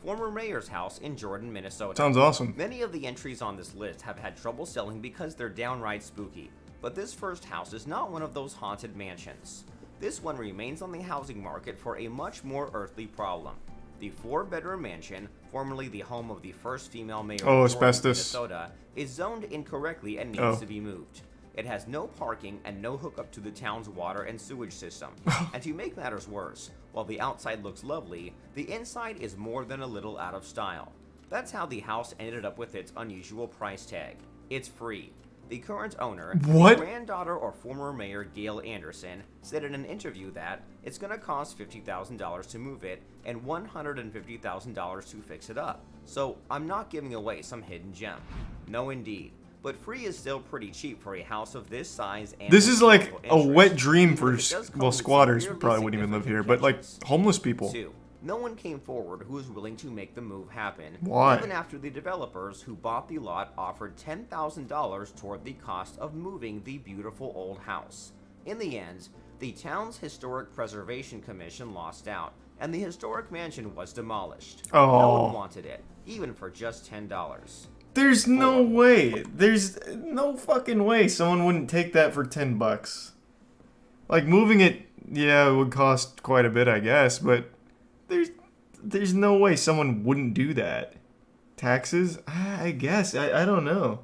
Former mayor's house in Jordan, Minnesota. Sounds awesome. Many of the entries on this list have had trouble selling because they're downright spooky. But this first house is not one of those haunted mansions. This one remains on the housing market for a much more earthly problem. The 4-bedroom mansion, formerly the home of the first female mayor of Jordan, asbestos. Minnesota, is zoned incorrectly and needs to be moved. It has no parking and no hookup to the town's water and sewage system. And to make matters worse, while the outside looks lovely, the inside is more than a little out of style. That's how the house ended up with its unusual price tag. It's free. The current owner, What? granddaughter or former mayor Gail Anderson, said in an interview that it's gonna cost $50,000 to move it and $150,000 to fix it up. So I'm not giving away some hidden gem. No indeed. But free is still pretty cheap for a house of this size and This is like a interest, wet dream even for, if it does come well, with squatters severely probably wouldn't even live here, but like homeless people. 2. No one came forward who was willing to make the move happen. Why? Even after the developers who bought the lot offered $10,000 toward the cost of moving the beautiful old house. In the end, the town's Historic Preservation Commission lost out, and the historic mansion was demolished. No Oh. one wanted it, even for just $10. There's no way. There's no fucking way someone wouldn't take that for $10. Like, moving it, yeah, it would cost quite a bit, I guess, but there's no way someone wouldn't do that. Taxes? I guess. I don't know.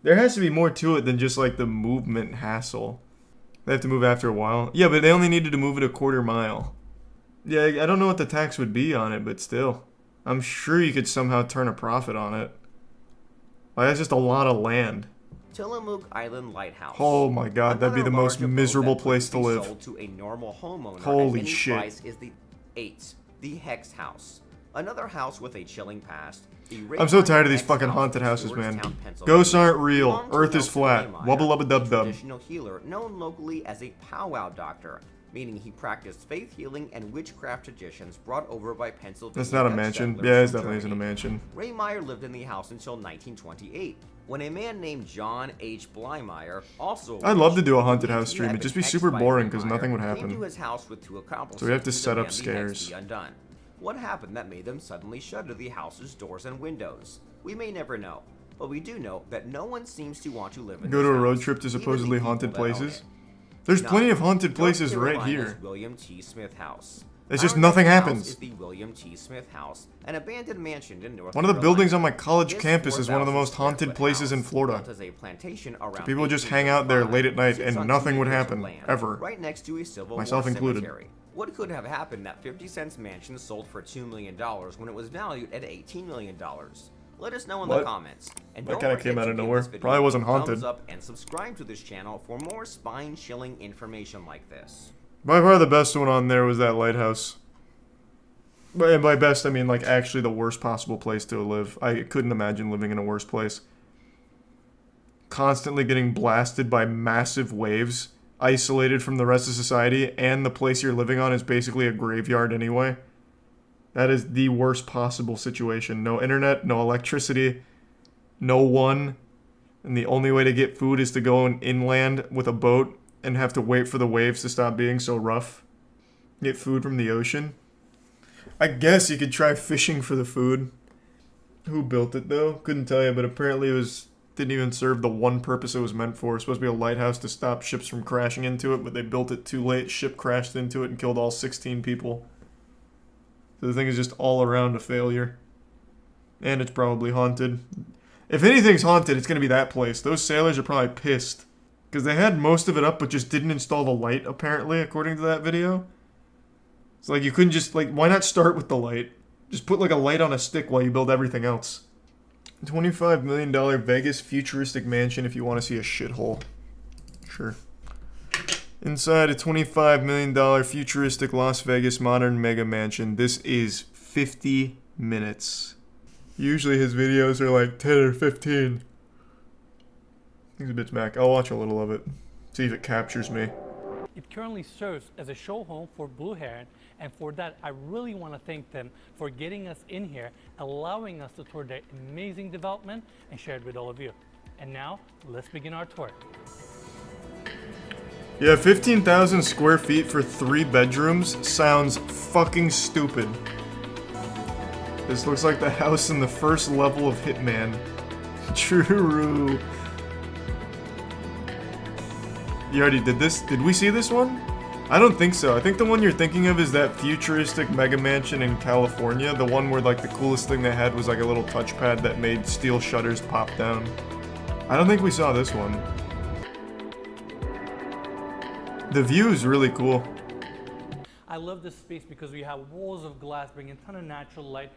There has to be more to it than just, like, the movement hassle. They have to move after a while. Yeah, but they only needed to move it a quarter mile. Yeah, I don't know what the tax would be on it, but still. I'm sure you could somehow turn a profit on it. Like, that's just a lot of land. Tillamook Island Lighthouse. Oh my god, that'd be the most Another large miserable abode that place could to be live. sold to a normal homeowner Holy at any shit. price is the 8, the Hex House. Another house with a chilling past. I'm so tired of these fucking haunted houses, man. Ghosts aren't real. Earth is flat. Wubba lubba dub dub. Traditional healer known locally as a powwow doctor, meaning he practiced faith healing and witchcraft traditions brought over by Pennsylvania. That's not a Dutch mansion. settlers Yeah, it from definitely isn't a Germany. mansion. Ray Meyer lived in the house until 1928, when a man named John H. Blymeyer, also I'd love to do a haunted house to stream. have It'd just been be super hexed by boring Ray because Meyer, nothing would came happen. to his house with 2 accomplices So we have to who set up demand the hex scares. be undone. What happened that made them suddenly shutter the house's doors and windows? We may never know, but we do know that no one seems to want to live in Go this to a road house, trip to even the supposedly people haunted that own places. it. There's 9. plenty of haunted North places right Carolina's here. William T. Smith House. It's just Our nothing next house happens. is the William T. Smith House, an abandoned mansion in North One of the Carolina. buildings on my college This campus is one of the 4,000 most haunted square foot places in house, Florida. built as a plantation around So people would just hang out there late at night 1835, and sits on nothing 2 would acres of happen, land, ever. Right next to a Civil Myself War included. cemetery. What could have happened that 50 Cent's mansion sold for $2 million when it was valued at $18 million? Let us know in the What? comments. And That don't kinda forget came out to of give nowhere. this video Probably wasn't a thumbs haunted. up and subscribe to this channel for more spine-chilling information like this. By far the best one on there was that lighthouse. And by best, I mean like actually the worst possible place to live. I couldn't imagine living in a worse place. Constantly getting blasted by massive waves, isolated from the rest of society, and the place you're living on is basically a graveyard anyway. That is the worst possible situation. No internet, no electricity, no one. And the only way to get food is to go inland with a boat and have to wait for the waves to stop being so rough. Get food from the ocean. I guess you could try fishing for the food. Who built it though? Couldn't tell you, but apparently it didn't even serve the one purpose it was meant for. It's supposed to be a lighthouse to stop ships from crashing into it, but they built it too late. Ship crashed into it and killed all 16 people. So the thing is just all around a failure. And it's probably haunted. If anything's haunted, it's going to be that place. Those sailors are probably pissed. Because they had most of it up, but just didn't install the light, apparently, according to that video. It's like, you couldn't just, like, why not start with the light? Just put, like, a light on a stick while you build everything else. $25 million Vegas futuristic mansion if you want to see a shithole. Sure. Inside a $25 million futuristic Las Vegas modern mega mansion, this is 50 minutes. Usually his videos are like 10 or 15. He's a bit back. I'll watch a little of it. See if it captures me. It currently serves as a show home for Blue Heron, and for that I really want to thank them for getting us in here, allowing us to tour their amazing development and share it with all of you. And now, let's begin our tour. Yeah, 15,000 square feet for 3 bedrooms sounds fucking stupid. This looks like the house in the first level of Hitman. True. You already did this? Did we see this one? I don't think so. I think the one you're thinking of is that futuristic mega mansion in California. The one where like the coolest thing they had was like a little touchpad that made steel shutters pop down. I don't think we saw this one. The view is really cool. I love this space because we have walls of glass bringing a ton of natural light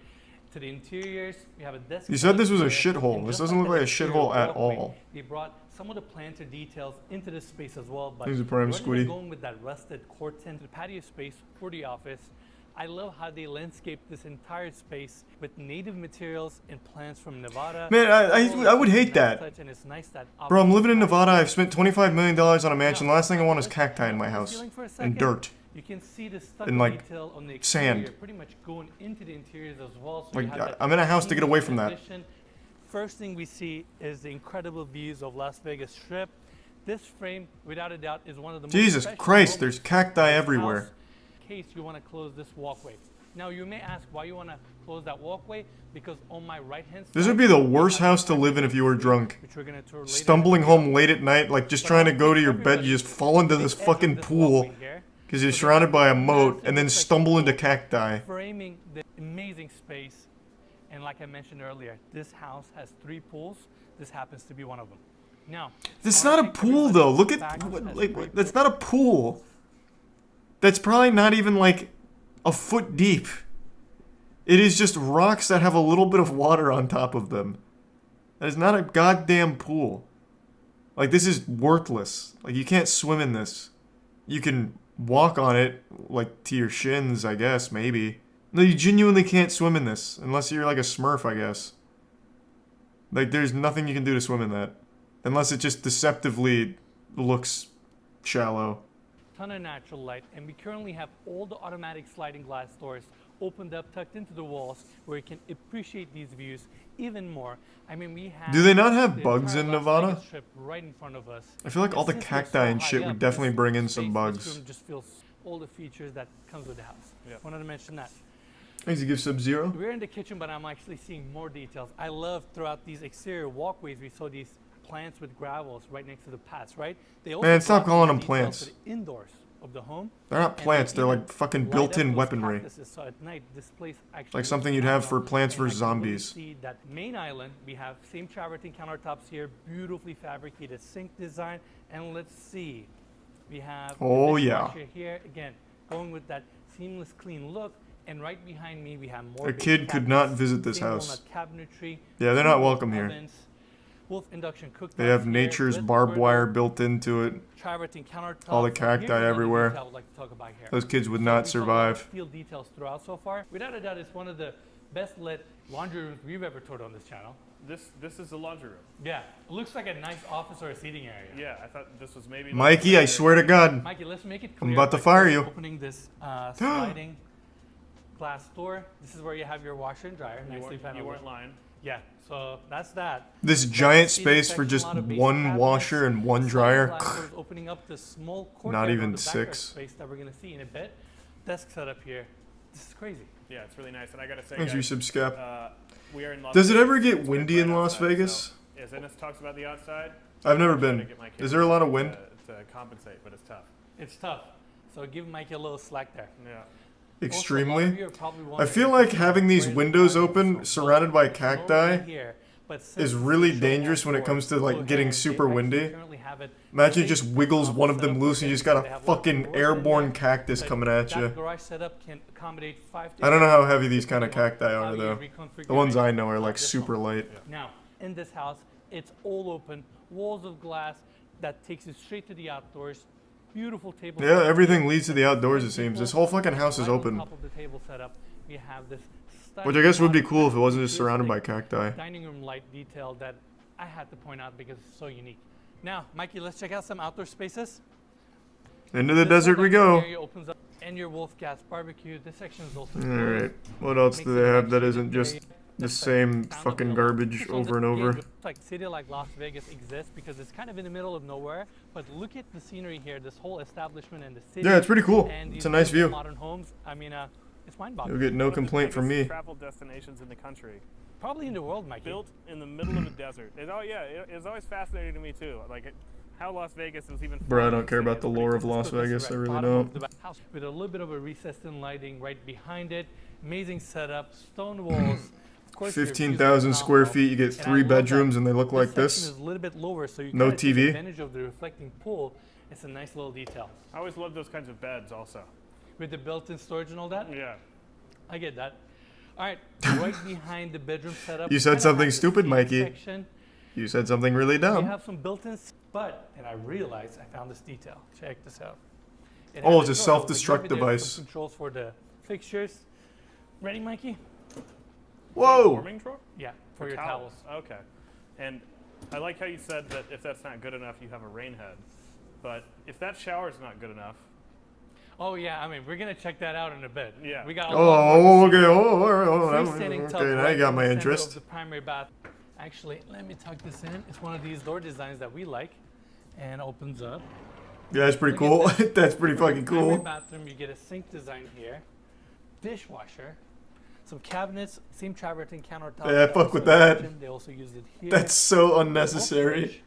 to the interiors. We have a desk. You said this was a shithole. This doesn't look like a shithole at all. They brought some of the planter details into this space as well, but These are prime squiddy. going with that rusted corten, the patio space for the office. I love how they landscape this entire space with native materials and plants from Nevada. Man, I would hate that. And it's nice that Bro, I'm living in Nevada. I've spent $25 million on a mansion. The last thing I want is cacti in my house. And dirt. You can see the stucco And like detail on the exterior, sand. pretty much going into the interiors as well. So Like, you have that I'm in a house to get away from that. transition. First thing we see is the incredible views of Las Vegas Strip. This frame, without a doubt, is one of the Jesus most special Christ, moments there's cacti of this everywhere. house in case you want to close this walkway. Now you may ask why you want to close that walkway, because on my right hand side, This would be the worst house to live in if you were drunk. which we're gonna tour later. Stumbling home late at night, like just trying to go to your bed, you just fall into this fucking pool because you're surrounded by a moat, and then stumble into cacti. Framing the amazing space, and like I mentioned earlier, this house has 3 pools. This happens to be one of them. Now, That's not a pool though. Look at like that's not a pool. That's probably not even like a foot deep. It is just rocks that have a little bit of water on top of them. That is not a goddamn pool. Like, this is worthless. Like, you can't swim in this. You can walk on it, like, to your shins, I guess, maybe. No, you genuinely can't swim in this. Unless you're like a Smurf, I guess. Like, there's nothing you can do to swim in that. Unless it just deceptively looks shallow. ton of natural light, and we currently have all the automatic sliding glass doors opened up, tucked into the walls, where you can appreciate these views even more. I mean, we have. Do they not have the bugs entire in Las Nevada? Vegas Strip right in front of us. I feel like all the And since we're cacti so and shit high would up, definitely this bring in some space, bugs. This room just feels all the features that comes with the house. Wanted to mention that. Does he give Sub-Zero? We're in the kitchen, but I'm actually seeing more details. I love throughout these exterior walkways, we saw these plants with gravels right next to the paths, right? They also Man, stop brought calling these them details plants. to the indoors of the home. They're not And plants, they're even like fucking light built-in up those weaponry. cactuses, so at night, this place actually Like something looks you'd have phenomenal. for Plants And I vs. can really Zombies. see that main island, we have same travertine countertops here, beautifully fabricated sink design, and let's see, we have Oh, the yeah. dishwasher here again, going with that seamless clean look. And right behind me, we have more. A big kid could not cabinets, visit this same house. walnut cabinetry, Yeah, they're not two welcome here. ovens, Wolf induction cooktops They have here, nature's with barbed griddle, wire built into it. travertine countertops. All the And cacti here's another everywhere. detail I would like to talk about here. Those kids would So not we saw a lot of survive. Steel details throughout so far. Without a doubt, it's one of the best lit laundry rooms we've ever toured on this channel. This is the laundry room. Yeah, it looks like a nice office or a seating area. Yeah, I thought this was maybe. Mikey, I swear to God. Mikey, let's make it I'm clear about to by fire first you. Opening this sliding glass door. This is where you have your washer and dryer. Nicely You weren't lying. Yeah, so that's that. This Let's giant see the space for section, just a lot of basic one cabinets, washer and one sliding dryer. glass doors opening up the small Not courtyard even of the backyard 6. space that we're gonna see in a bit. Desk setup here. This is crazy. Yeah, it's really nice, and I gotta say, Thanks, guys, Resubscap. we are in Las Does it Vegas. ever get It's windy right in Las outside, Vegas? So, as Ennis talks about the outside, I've never I'm trying to been. get my Is kids there a lot of wind? To compensate, but it's tough. It's tough. So give Mikey a little slack there. Yeah. Extremely. I feel like having these windows open, surrounded by cacti, is really dangerous when it comes to like getting super windy. Imagine it just wiggles one of them loose and you just got a fucking airborne cactus coming at you. Garage setup can accommodate 5 to I don't know how heavy these kind of cacti are though. The ones I know are like super light. Now, in this house, it's all open, walls of glass that takes you straight to the outdoors. Beautiful table. Yeah, setup. everything leads to the outdoors it seems. This whole fucking house is Right on open. top of the table setup, we have this Which I guess would be cool if it wasn't just this, surrounded by like, cacti. dining room light detail that I had to point out because it's so unique. Now, Mikey, let's check out some outdoor spaces. Into the This desert whole we dining go. area opens up, and your Wolf Gas barbecue. This section is also Alright, what else do they have that isn't just the same fucking garbage over and over? Like city like Las Vegas exists because it's kind of in the middle of nowhere. But look at the scenery here. This whole establishment and the city. Yeah, it's pretty cool. And It's these a nice beautiful view. Modern homes. I mean, it's mind-boggling. You'll get no complaint from me. Travel destinations in the country. Probably in the world, Mikey. Built in the middle of a desert. It's always fascinating to me too. Like how Las Vegas was even. Bro, I don't care about the lore of Las Vegas. I really don't. House with a little bit of a recessed in lighting right behind it. Amazing setup, stone walls. Of course, your views are 15,000 square phenomenal. feet. You get And I 3 love that bedrooms and they look like section this. is a little bit lower, so you No kinda take TV. advantage of the reflecting pool It's a nice little detail. I always love those kinds of beds also. With the built-in storage and all that? Yeah. I get that. All right, right behind the bedroom setup. You said something stupid, Mikey. Section. You said something really dumb. We have some built-in, and I realized I found this detail. Check this out. Oh, it's a self-destruct device. Controls for the fixtures. Ready, Mikey? Whoa! Warming drawer? Yeah, for your towels. Okay. And I like how you said that if that's not good enough, you have a rain head. But if that shower's not good enough. Oh yeah, I mean we're gonna check that out in a bit. Yeah. We got. Okay. Freestanding tub Okay, now you got my right in the interest. center of the primary bath. Actually, let me tuck this in. It's one of these door designs that we like, and opens up. Yeah, that's pretty cool. That's pretty fucking Primary cool. bathroom, you get a sink design here, dishwasher, some cabinets, same travertine countertop. Yeah, fuck with that. They also use it here. That's so unnecessary.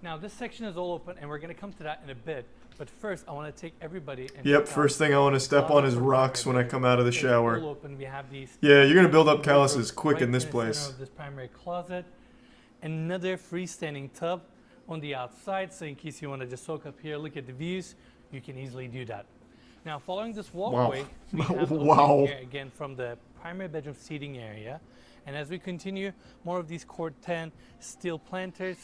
Now this section is all open, and we're gonna come to that in a bit. But first, I want to take everybody. And Yep, first thing I want to step on is rocks when I come out of the shower. Yeah, you're gonna build up calluses quick in this place. Of this primary closet, another freestanding tub on the outside, so in case you want to just soak up here, look at the views, you can easily do that. Now, following this walkway, we have Wow. here again from the primary bedroom seating area, and as we continue, more of these cord 10 steel planters.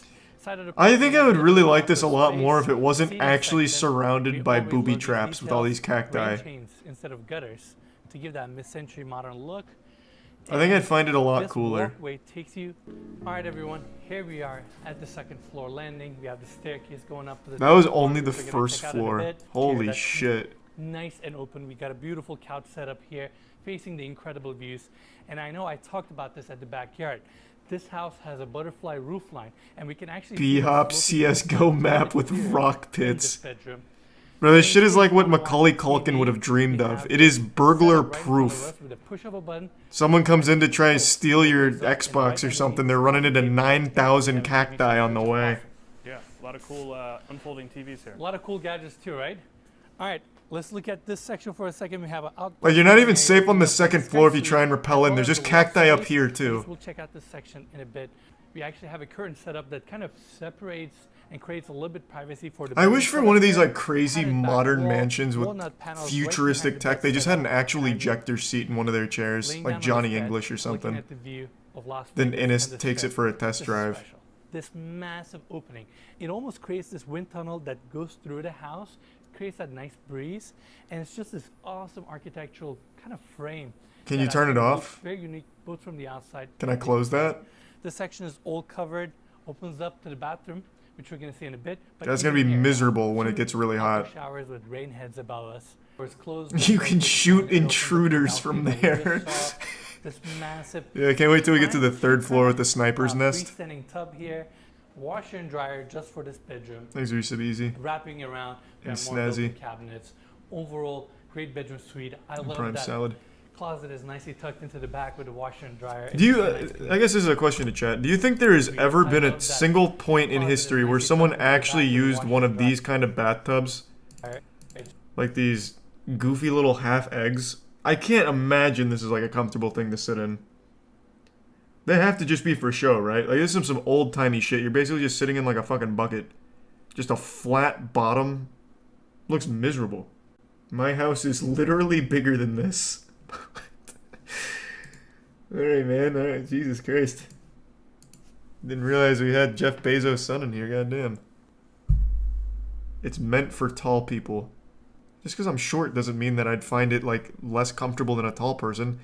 I think I would really like this a lot more if it wasn't actually surrounded by booby traps with all these cacti. Chains instead of gutters to give that mid-century modern look. I think I'd find it a lot This cooler. walkway takes you. All right, everyone. Here we are at the second floor landing. We have the staircase going up to the. That was third floor, only the which we're gonna first check out in a floor. bit. Holy That's shit. Nice and open. We got a beautiful couch set up here, facing the incredible views. And I know I talked about this at the backyard. This house has a butterfly roof line, and we can actually B-Hop CSGO map with rock in this pits. bedroom. Bro, this shit is like what Macaulay Culkin would have dreamed of. It is burglar proof. With a push of a button, Someone comes in to try and steal your Xbox or something, they're running into 9,000 cacti on the way. Yeah, a lot of cool unfolding TVs here. a lot of cool gadgets too, right? All right, let's look at this section for a second. We have an out. Like, you're not even safe on the second floor if you try and rappel in. There's just cacti up here, too. We'll check out this section in a bit. We actually have a curtain set up that kind of separates and creates a little bit privacy for the. I wish for one of these, like, crazy modern mansions with futuristic tech, they just had an actual ejector seat in one of their chairs, like Johnny English or something. Then Innes takes it for a test drive. This massive opening. It almost creates this wind tunnel that goes through the house, creates that nice breeze, and it's just this awesome architectural kind of frame. Can you turn it off? Very unique, both from the outside. Can I close that? This section is all covered, opens up to the bathroom, which we're going to see in a bit. But That's gonna be miserable when it gets really hot. Showers with rain heads above us. It's closed. You can shoot intruders from there. This massive. Yeah, I can't wait till we get to the third floor with the sniper's nest. Freestanding tub here, washer and dryer just for this bedroom. Things are so easy. Wrapping around, we And have more built-in snazzy. cabinets. Overall, great bedroom suite. I love Prime that. salad. Closet is nicely tucked into the back with a washer and dryer. Do you, I guess this is a question to chat. Do you think there has ever been a single point in history where someone actually used one of these kind of bathtubs? Like these goofy little half eggs? I can't imagine this is like a comfortable thing to sit in. They have to just be for show, right? Like this is some old timey shit. You're basically just sitting in like a fucking bucket. Just a flat bottom. Looks miserable. My house is literally bigger than this. Alright, man. Alright, Jesus Christ. Didn't realize we had Jeff Bezos' son in here, goddamn. It's meant for tall people. Just because I'm short doesn't mean that I'd find it, like, less comfortable than a tall person.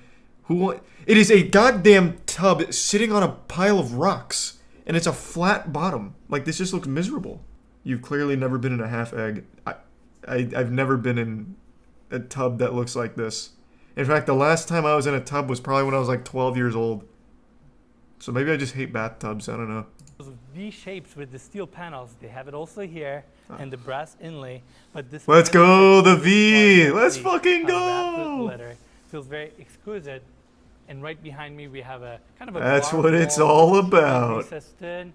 It is a goddamn tub sitting on a pile of rocks. And it's a flat bottom. Like, this just looks miserable. You've clearly never been in a half egg. I've never been in a tub that looks like this. In fact, the last time I was in a tub was probably when I was like 12 years old. So maybe I just hate bathtubs, I don't know. V shapes with the steel panels. They have it also here and the brass inlay. But this Let's go, the V! Let's fucking go! Feels very exquisite. And right behind me we have a kind of a That's bar what it's wall, all about. recessed in.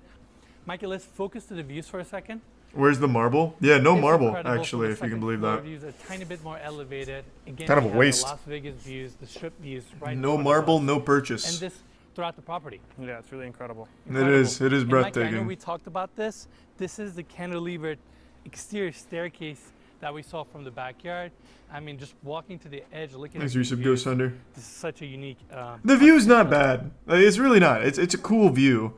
Michael, let's focus to the views for a second. Where's the marble? Yeah, no It's marble, incredible. actually, From if the you can second believe floor that. Views a tiny bit more elevated. Again, Kind of we a have waste. The Las Vegas views, the strip views, right? in No front of marble, us. no purchase. And this throughout the property. Yeah, it's really incredible. It is And Mike, I know breathtaking. we talked about this. This is the cantilevered exterior staircase that we saw from the backyard. I mean, just walking to the edge, looking Thanks at for your these sub views, Ghost Hunter. this is such a unique. The view's not bad. Like, it's really not. It's a cool view.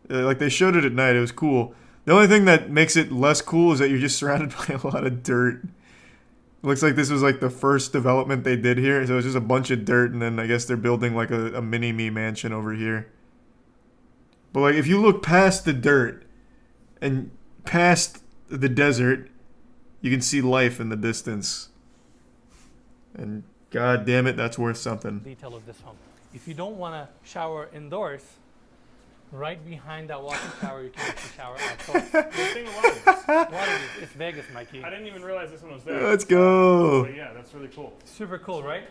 Like they showed it at night. It was cool. The only thing that makes it less cool is that you're just surrounded by a lot of dirt. Looks like this was like the first development they did here. So it's just a bunch of dirt, and then I guess they're building like a mini-me mansion over here. But like if you look past the dirt and past the desert, you can see life in the distance. And god damn it, that's worth something. Detail of this home. If you don't want to shower indoors, right behind that walk-in shower, you can actually shower outdoors. Good thing water. It's Vegas, Mikey. I didn't even realize this one was there. Let's go. But yeah, that's really cool. Super cool, right?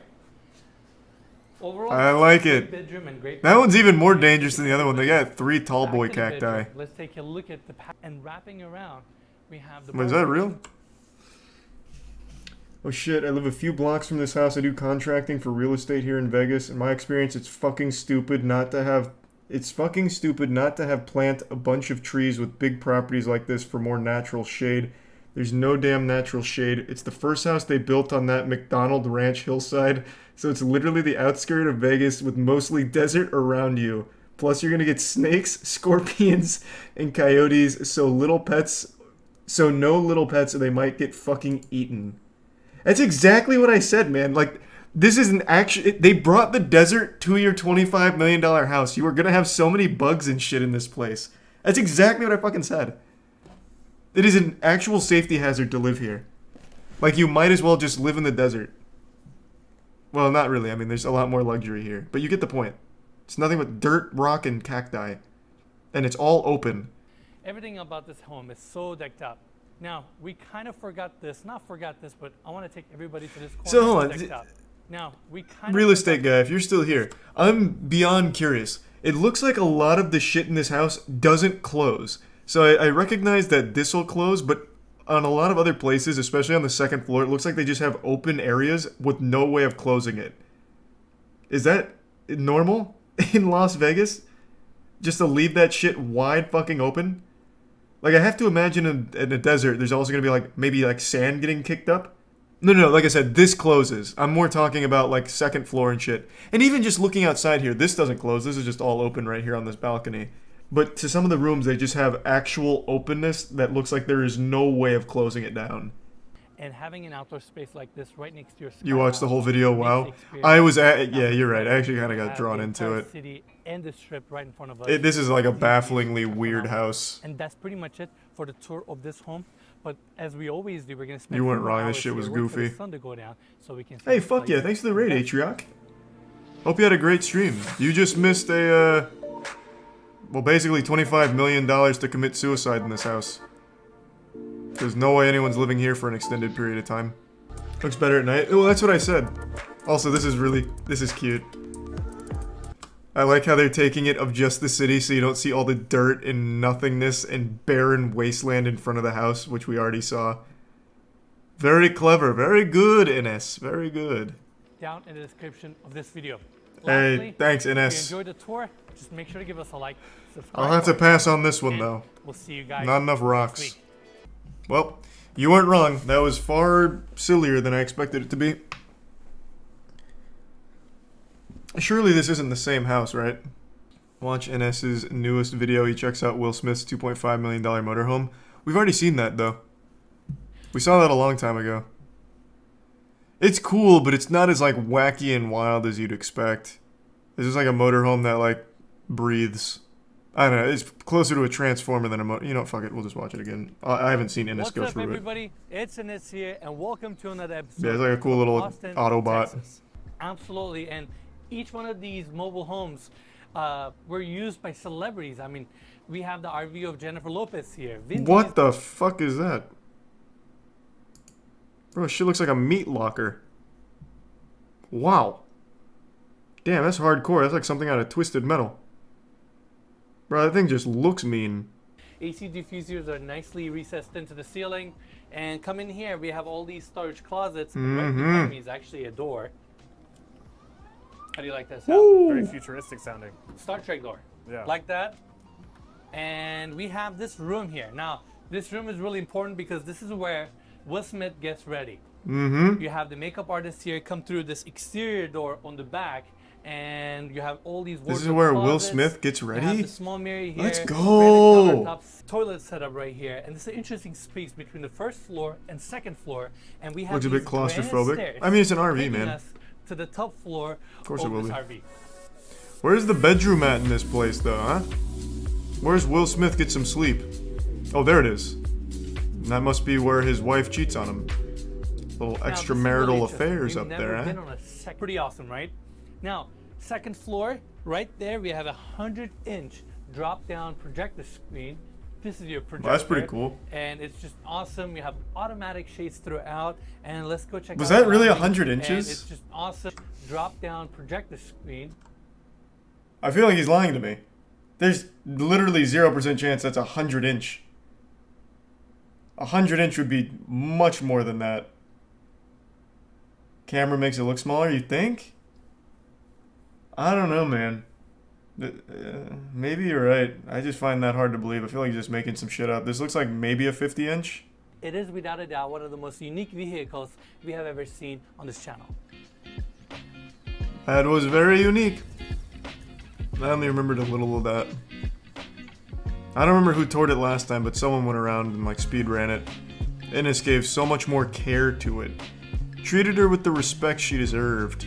Overall, I like great it. bedroom and great That one's even more dangerous than the other one. They got 3 tall Back boy to the bedroom. cacti. Let's take a look at the and wrapping around. We have the. Wait, is that real? Oh shit, I live a few blocks from this house. I do contracting for real estate here in Vegas. In my experience, it's fucking stupid not to have plant a bunch of trees with big properties like this for more natural shade. There's no damn natural shade. It's the first house they built on that McDonald Ranch hillside, so it's literally the outskirt of Vegas with mostly desert around you. Plus you're gonna get snakes, scorpions, and coyotes, so no little pets or they might get fucking eaten. That's exactly what I said, man. Like, this is an action. They brought the desert to your $25 million house. You are gonna have so many bugs and shit in this place. That's exactly what I fucking said. It is an actual safety hazard to live here. Like, you might as well just live in the desert. Well, not really. I mean, there's a lot more luxury here. But you get the point. It's nothing but dirt, rock, and cacti. And it's all open. Everything about this home is so decked up. Now, we kind of forgot this. Not forgot this, but I want to take everybody to this corner. So, hold on. Decked up. Now, we kind Real of estate guy, if you're still here, I'm beyond curious. It looks like a lot of the shit in this house doesn't close. So I recognize that this will close, but on a lot of other places, especially on the second floor, it looks like they just have open areas with no way of closing it. Is that normal in Las Vegas? Just to leave that shit wide fucking open? Like, I have to imagine in a desert, there's also going to be, like, maybe, like, sand getting kicked up. No, like I said, this closes. I'm more talking about, like, second floor and shit. And even just looking outside here, this doesn't close. This is just all open right here on this balcony. But to some of the rooms, they just have actual openness that looks like there is no way of closing it down. And having an outdoor space like this right next to your You watched the whole video? Wow. I was at... Yeah, you're right. I actually kind of got drawn into it. City and the strip right in front of us. This is like a bafflingly weird house. And that's pretty much it for the tour of this home. But as we always do, we're going to spend... You weren't wrong. This shit was goofy. Sun to go down so we can hey, fuck yeah. Thanks for the raid, Atriarch. Hope you had a great stream. You just missed a... well, basically $25 million to commit suicide in this house. There's no way anyone's living here for an extended period of time. Looks better at night. Well, that's what I said. Also, this is cute. I like how they're taking it of just the city so you don't see all the dirt and nothingness and barren wasteland in front of the house, which we already saw. Very clever. Very good, Ines. Very good. Down in the description of this video. Hey, Lastly, thanks, if Ines. you enjoyed the tour, just make sure to give us a like, subscribe. I'll have to pass on this one, though. We'll see you guys Not enough next rocks. week. Well, you weren't wrong. That was far sillier than I expected it to be. Surely this isn't the same house, right? Watch NS's newest video. He checks out Will Smith's $2.5 million motorhome. We've already seen that, though. We saw that a long time ago. It's cool, but it's not as, like, wacky and wild as you'd expect. This is like a motorhome that, like, breathes. I don't know. It's closer to a transformer than a motor. You know, fuck it. We'll just watch it again. I haven't seen Ines go through it. What's up, everybody? It's Ines here, and welcome to another episode. Yeah, it's like a cool little Austin, Autobot. Texas. Absolutely, and each one of these mobile homes were used by celebrities. I mean, we have the RV of Jennifer Lopez here. What the fuck is that? Bro, shit looks like a meat locker. Wow. Damn, that's hardcore. That's like something out of Twisted Metal. Bro, that thing just looks mean. AC diffusers are nicely recessed into the ceiling. And come in here, we have all these storage closets. And right behind me is actually a door. How do you like that sound? Woo! Very futuristic sounding. Star Trek door. Yeah. Like that. And we have this room here. Now, This room is really important because this is where Will Smith gets ready. Mm-hmm. You have the makeup artist here come through this exterior door on the back, and you have all these. This is where Will closets. Smith gets ready. You have the small mirror here. Let's go. Countertops, toilet setup right here, and this is an interesting space between the first floor and second floor, and we have. Looks a bit claustrophobic. I mean, it's an RV, man. To the top floor. Of course it will be. RV. Where's the bedroom at in this place, though, huh? Where's Will Smith get some sleep? Oh, there it is. And that must be where his wife cheats on him. Little extramarital really affairs up there, huh? Pretty awesome, right? Now, second floor, right there, we have a 100-inch drop-down projector screen. This is your projector. Well, that's pretty cool. And it's just awesome. You have automatic shades throughout. And let's go check out. Was that really 100 inches? And it's just awesome. Drop-down projector screen. I feel like he's lying to me. There's literally 0% chance that's 100 inch. 100 inch would be much more than that. Camera makes it look smaller, you think? I don't know, man. Maybe you're right. I just find that hard to believe. I feel like you're just making some shit up. This looks like maybe a 50 inch. It is without a doubt one of the most unique vehicles we have ever seen on this channel. That was very unique. I only remembered a little of that. I don't remember who toured it last time, but someone went around and like speed ran it. Ines gave so much more care to it. Treated her with the respect she deserved.